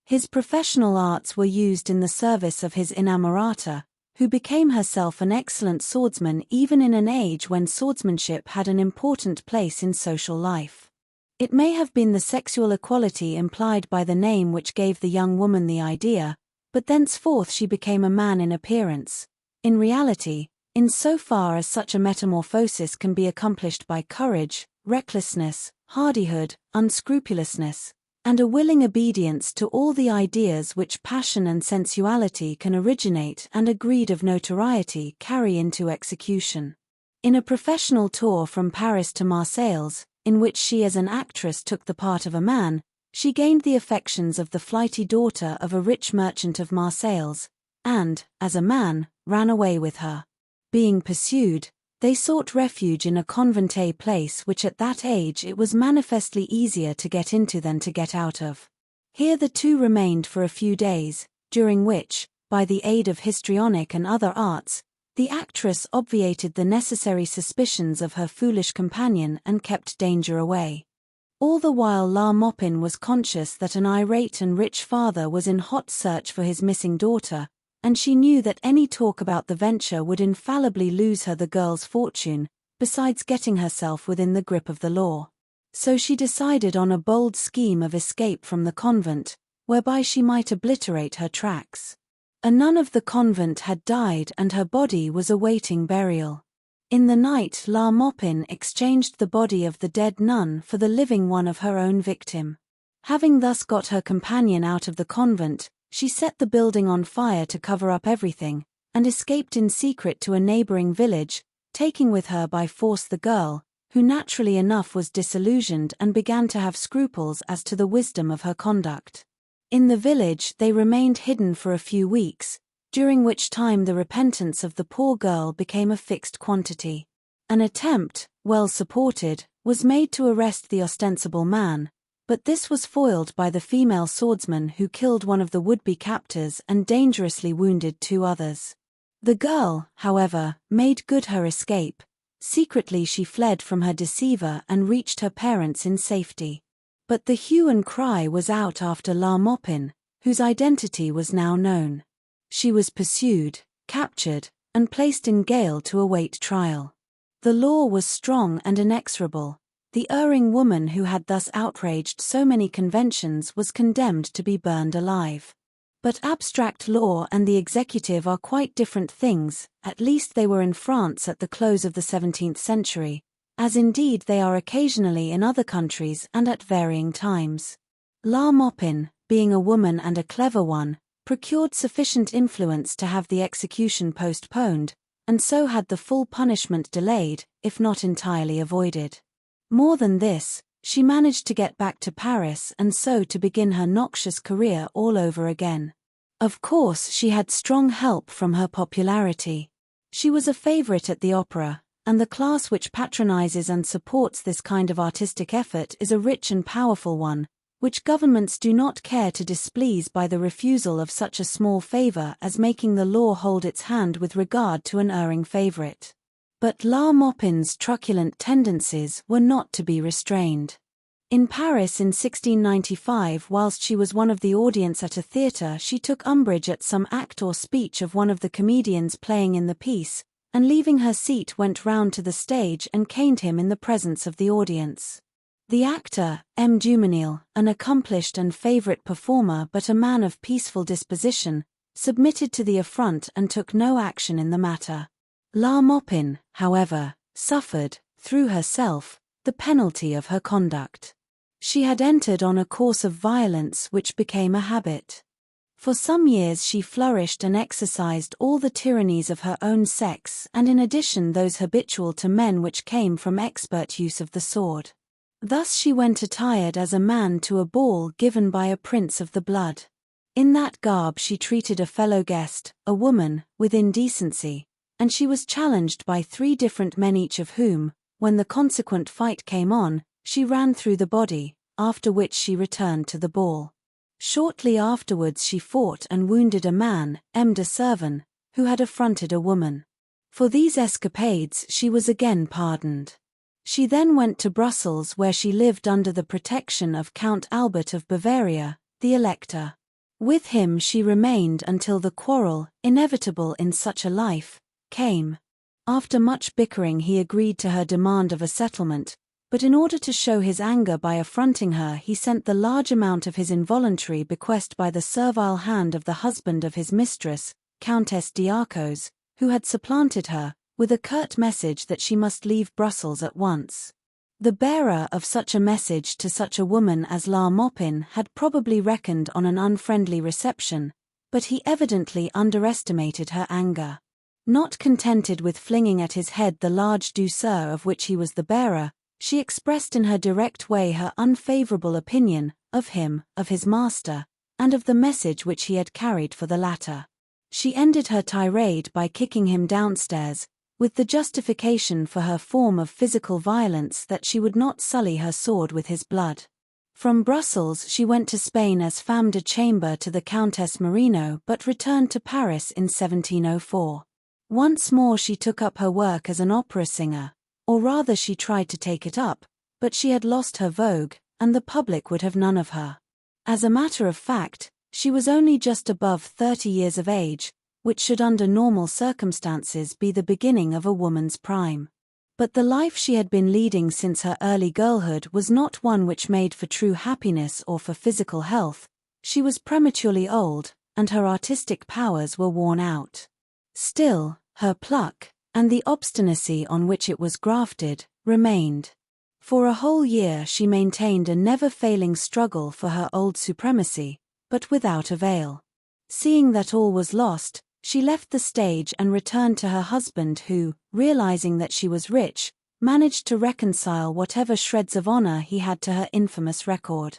His professional arts were used in the service of his inamorata, who became herself an excellent swordsman even in an age when swordsmanship had an important place in social life. It may have been the sexual equality implied by the name which gave the young woman the idea, but thenceforth she became a man in appearance. In reality, in so far as such a metamorphosis can be accomplished by courage, recklessness, hardihood, unscrupulousness, and a willing obedience to all the ideas which passion and sensuality can originate and a greed of notoriety carry into execution. In a professional tour from Paris to Marseilles, in which she as an actress took the part of a man, she gained the affections of the flighty daughter of a rich merchant of Marseilles, and, as a man, ran away with her. Being pursued, they sought refuge in a convente place which at that age it was manifestly easier to get into than to get out of. Here the two remained for a few days, during which, by the aid of histrionic and other arts, the actress obviated the necessary suspicions of her foolish companion and kept danger away. All the while La Maupin was conscious that an irate and rich father was in hot search for his missing daughter, and she knew that any talk about the venture would infallibly lose her the girl's fortune, besides getting herself within the grip of the law. So she decided on a bold scheme of escape from the convent, whereby she might obliterate her tracks. A nun of the convent had died and her body was awaiting burial. In the night La Maupin exchanged the body of the dead nun for the living one of her own victim. Having thus got her companion out of the convent, she set the building on fire to cover up everything, and escaped in secret to a neighboring village, taking with her by force the girl, who naturally enough was disillusioned and began to have scruples as to the wisdom of her conduct. In the village they remained hidden for a few weeks, during which time the repentance of the poor girl became a fixed quantity. An attempt, well supported, was made to arrest the ostensible man, but this was foiled by the female swordsman who killed one of the would-be captors and dangerously wounded two others. The girl, however, made good her escape. Secretly she fled from her deceiver and reached her parents in safety. But the hue and cry was out after La Maupin, whose identity was now known. She was pursued, captured, and placed in gaol to await trial. The law was strong and inexorable. The erring woman who had thus outraged so many conventions was condemned to be burned alive. But abstract law and the executive are quite different things, at least they were in France at the close of the 17th century. As indeed they are occasionally in other countries and at varying times. La Maupin, being a woman and a clever one, procured sufficient influence to have the execution postponed, and so had the full punishment delayed, if not entirely avoided. More than this, she managed to get back to Paris and so to begin her noxious career all over again. Of course she had strong help from her popularity. She was a favorite at the opera, and the class which patronizes and supports this kind of artistic effort is a rich and powerful one, which governments do not care to displease by the refusal of such a small favor as making the law hold its hand with regard to an erring favorite. But La Maupin's truculent tendencies were not to be restrained. In Paris in 1695, whilst she was one of the audience at a theatre, she took umbrage at some act or speech of one of the comedians playing in the piece, and leaving her seat went round to the stage and caned him in the presence of the audience. The actor, M. Dumenil, an accomplished and favourite performer but a man of peaceful disposition, submitted to the affront and took no action in the matter. La Maupin, however, suffered, through herself, the penalty of her conduct. She had entered on a course of violence which became a habit. For some years she flourished and exercised all the tyrannies of her own sex and in addition those habitual to men which came from expert use of the sword. Thus she went attired as a man to a ball given by a prince of the blood. In that garb she treated a fellow guest, a woman, with indecency, and she was challenged by 3 different men, each of whom, when the consequent fight came on, she ran through the body, after which she returned to the ball. Shortly afterwards she fought and wounded a man, M. de Servan, who had affronted a woman. For these escapades she was again pardoned. She then went to Brussels, where she lived under the protection of Count Albert of Bavaria, the Elector. With him she remained until the quarrel, inevitable in such a life, came. After much bickering he agreed to her demand of a settlement, but in order to show his anger by affronting her he sent the large amount of his involuntary bequest by the servile hand of the husband of his mistress, Countess Diarcos, who had supplanted her, with a curt message that she must leave Brussels at once. The bearer of such a message to such a woman as La Maupin had probably reckoned on an unfriendly reception, but he evidently underestimated her anger. Not contented with flinging at his head the large douceur of which he was the bearer, she expressed in her direct way her unfavorable opinion of him, of his master, and of the message which he had carried for the latter. She ended her tirade by kicking him downstairs, with the justification for her form of physical violence that she would not sully her sword with his blood. From Brussels she went to Spain as femme de chambre to the Countess Marino but returned to Paris in 1704. Once more she took up her work as an opera singer, or rather she tried to take it up, but she had lost her vogue, and the public would have none of her. As a matter of fact, she was only just above 30 years of age, which should under normal circumstances be the beginning of a woman's prime. But the life she had been leading since her early girlhood was not one which made for true happiness or for physical health. She was prematurely old, and her artistic powers were worn out. Still, her pluck, and the obstinacy on which it was grafted, remained. For a whole year she maintained a never-failing struggle for her old supremacy, but without avail. Seeing that all was lost, she left the stage and returned to her husband who, realizing that she was rich, managed to reconcile whatever shreds of honor he had to her infamous record.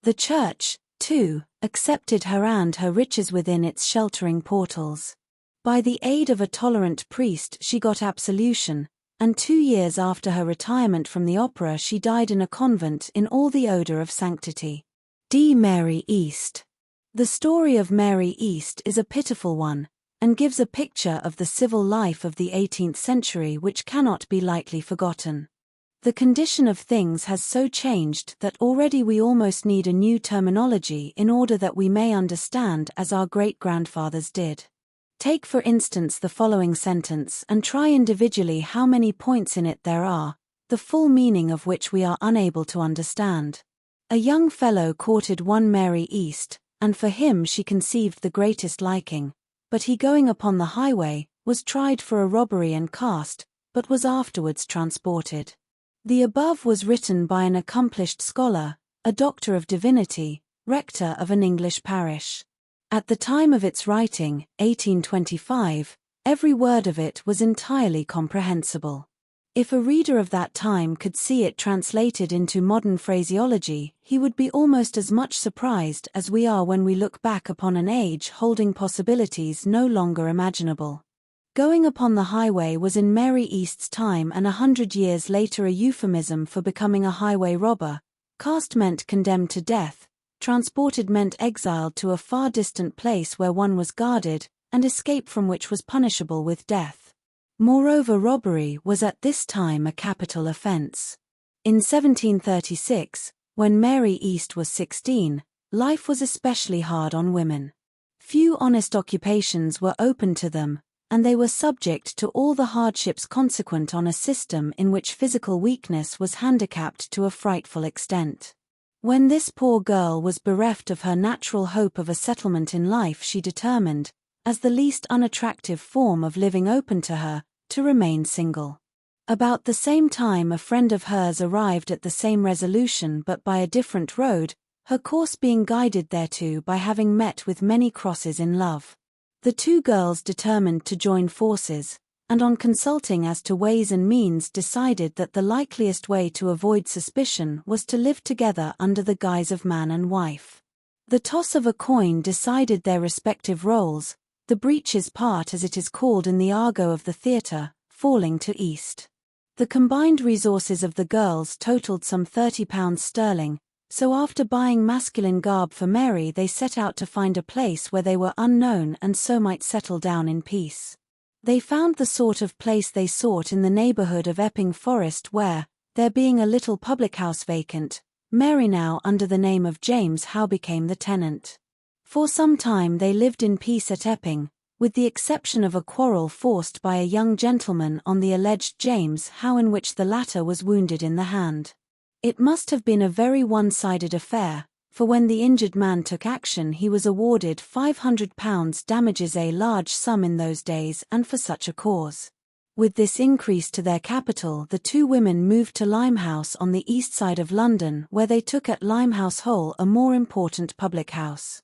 The church, too, accepted her and her riches within its sheltering portals. By the aid of a tolerant priest she got absolution, and 2 years after her retirement from the opera she died in a convent in all the odor of sanctity. D. Mary East. The story of Mary East is a pitiful one, and gives a picture of the civil life of the 18th century which cannot be lightly forgotten. The condition of things has so changed that already we almost need a new terminology in order that we may understand as our great-grandfathers did. Take for instance the following sentence and try individually how many points in it there are, the full meaning of which we are unable to understand. A young fellow courted one Mary East, and for him she conceived the greatest liking, but he going upon the highway, was tried for a robbery and cast, but was afterwards transported. The above was written by an accomplished scholar, a doctor of divinity, rector of an English parish. At the time of its writing, 1825, every word of it was entirely comprehensible. If a reader of that time could see it translated into modern phraseology, he would be almost as much surprised as we are when we look back upon an age holding possibilities no longer imaginable. Going upon the highway was in Mary East's time and 100 years later a euphemism for becoming a highway robber. Cast meant condemned to death, transported meant exiled to a far distant place where one was guarded, and escape from which was punishable with death. Moreover, robbery was at this time a capital offense. In 1736, when Mary East was 16, life was especially hard on women. Few honest occupations were open to them, and they were subject to all the hardships consequent on a system in which physical weakness was handicapped to a frightful extent. When this poor girl was bereft of her natural hope of a settlement in life, she determined, as the least unattractive form of living open to her, to remain single. About the same time a friend of hers arrived at the same resolution but by a different road, her course being guided thereto by having met with many crosses in love. The two girls determined to join forces, and on consulting as to ways and means decided that the likeliest way to avoid suspicion was to live together under the guise of man and wife. The toss of a coin decided their respective roles, the breeches part as it is called in the argot of the theatre, falling to East. The combined resources of the girls totaled some £30 sterling, so after buying masculine garb for Mary they set out to find a place where they were unknown and so might settle down in peace. They found the sort of place they sought in the neighbourhood of Epping Forest where, there being a little public-house vacant, Mary now under the name of James Howe became the tenant. For some time they lived in peace at Epping, with the exception of a quarrel forced by a young gentleman on the alleged James Howe in which the latter was wounded in the hand. It must have been a very one-sided affair, for when the injured man took action he was awarded £500 damages, a large sum in those days and for such a cause. With this increase to their capital the two women moved to Limehouse on the east side of London, where they took at Limehouse Hole a more important public house.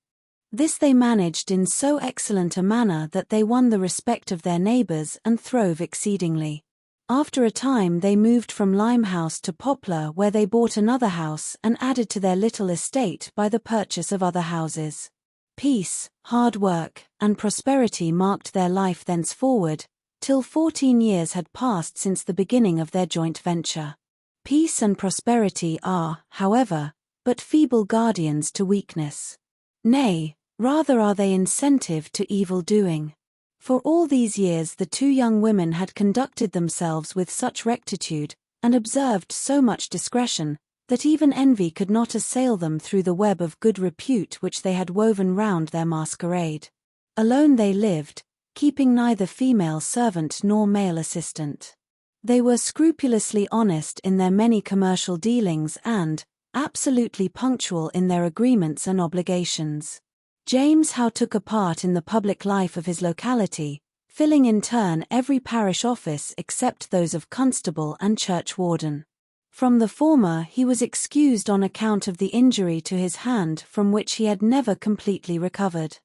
This they managed in so excellent a manner that they won the respect of their neighbours and throve exceedingly. After a time they moved from Limehouse to Poplar, where they bought another house and added to their little estate by the purchase of other houses. Peace, hard work, and prosperity marked their life thenceforward, till 14 years had passed since the beginning of their joint venture. Peace and prosperity are, however, but feeble guardians to weakness. Nay, rather are they incentive to evil doing. For all these years the two young women had conducted themselves with such rectitude, and observed so much discretion, that even envy could not assail them through the web of good repute which they had woven round their masquerade. Alone they lived, keeping neither female servant nor male assistant. They were scrupulously honest in their many commercial dealings and absolutely punctual in their agreements and obligations. James Howe took a part in the public life of his locality, filling in turn every parish office except those of constable and churchwarden. From the former he was excused on account of the injury to his hand from which he had never completely recovered.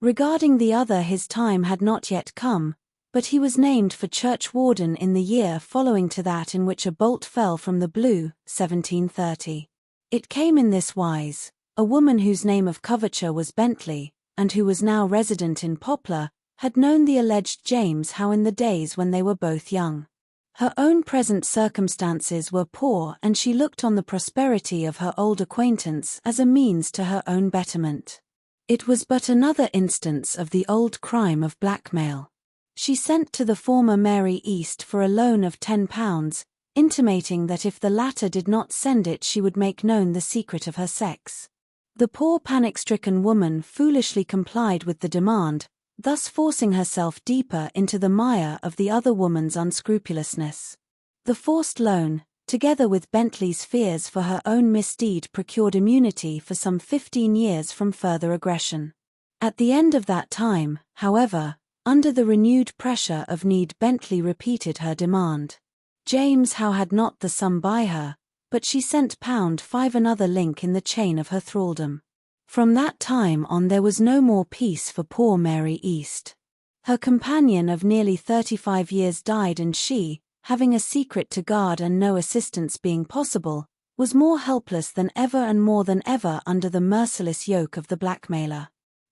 Regarding the other his time had not yet come, but he was named for churchwarden in the year following to that in which a bolt fell from the blue, 1730. It came in this wise: a woman whose name of coverture was Bentley, and who was now resident in Poplar, had known the alleged James Howe in the days when they were both young. Her own present circumstances were poor, and she looked on the prosperity of her old acquaintance as a means to her own betterment. It was but another instance of the old crime of blackmail. She sent to the former Mary East for a loan of £10, intimating that if the latter did not send it she would make known the secret of her sex. The poor panic-stricken woman foolishly complied with the demand, thus forcing herself deeper into the mire of the other woman's unscrupulousness. The forced loan, together with Bentley's fears for her own misdeed, procured immunity for some 15 years from further aggression. At the end of that time, however, under the renewed pressure of need, Bentley repeated her demand. James Howe had not the sum by her, but she sent £5 another link in the chain of her thraldom. From that time on there was no more peace for poor Mary East. Her companion of nearly 35 years died, and she, having a secret to guard and no assistance being possible, was more helpless than ever and more than ever under the merciless yoke of the blackmailer.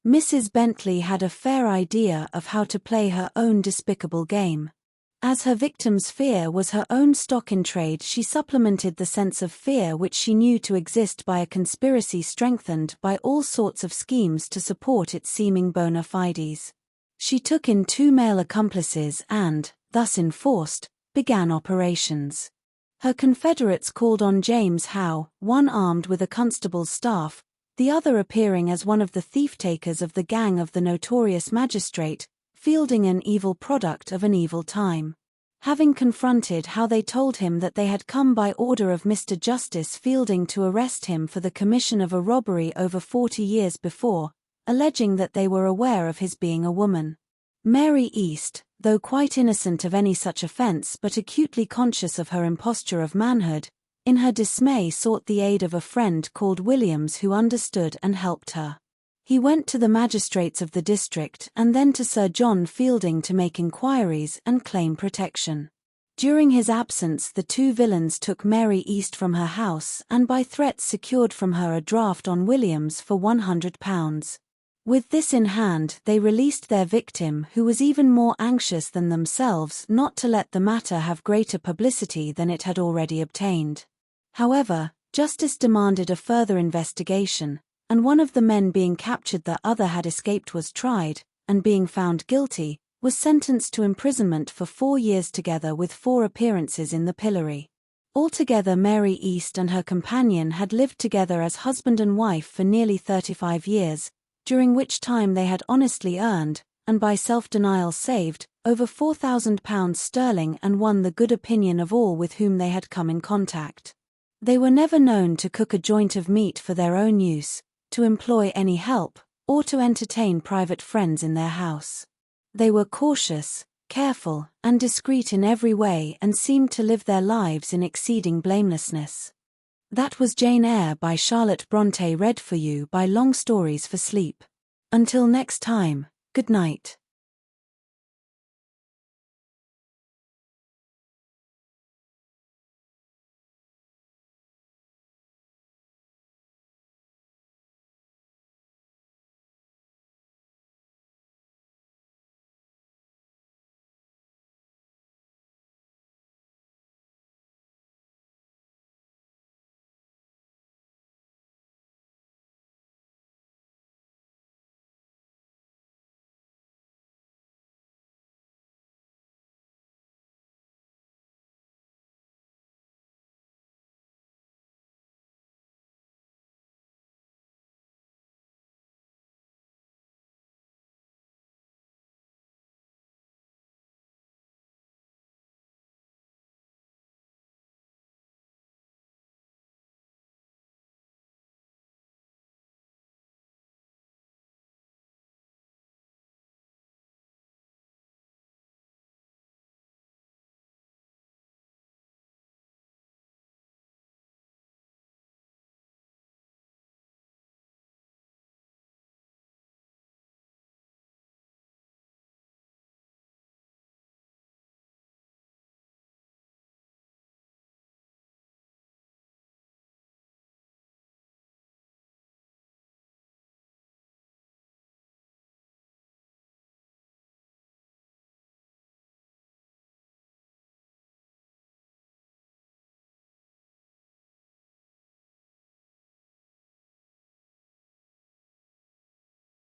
Mrs. Bentley had a fair idea of how to play her own despicable game. As her victim's fear was her own stock in trade, she supplemented the sense of fear which she knew to exist by a conspiracy strengthened by all sorts of schemes to support its seeming bona fides. She took in 2 male accomplices and, thus enforced, began operations. Her confederates called on James Howe, one armed with a constable's staff, the other appearing as one of the thief-takers of the gang of the notorious magistrate, Fielding, an evil product of an evil time. Having confronted Howe, they told him that they had come by order of Mr. Justice Fielding to arrest him for the commission of a robbery over 40 years before, alleging that they were aware of his being a woman. Mary East, though quite innocent of any such offence but acutely conscious of her imposture of manhood, in her dismay sought the aid of a friend called Williams, who understood and helped her. He went to the magistrates of the district and then to Sir John Fielding to make inquiries and claim protection. During his absence the two villains took Mary East from her house and by threats secured from her a draft on Williams for £100. With this in hand they released their victim, who was even more anxious than themselves not to let the matter have greater publicity than it had already obtained. However, justice demanded a further investigation, and one of the men being captured, the other had escaped, was tried, and being found guilty, was sentenced to imprisonment for 4 years together with 4 appearances in the pillory. Altogether Mary East and her companion had lived together as husband and wife for nearly 35 years, during which time they had honestly earned, and by self-denial saved, over £4,000 sterling and won the good opinion of all with whom they had come in contact. They were never known to cook a joint of meat for their own use, to employ any help, or to entertain private friends in their house. They were cautious, careful, and discreet in every way, and seemed to live their lives in exceeding blamelessness. That was Jane Eyre by Charlotte Brontë, read for you by Long Stories for Sleep. Until next time, good night.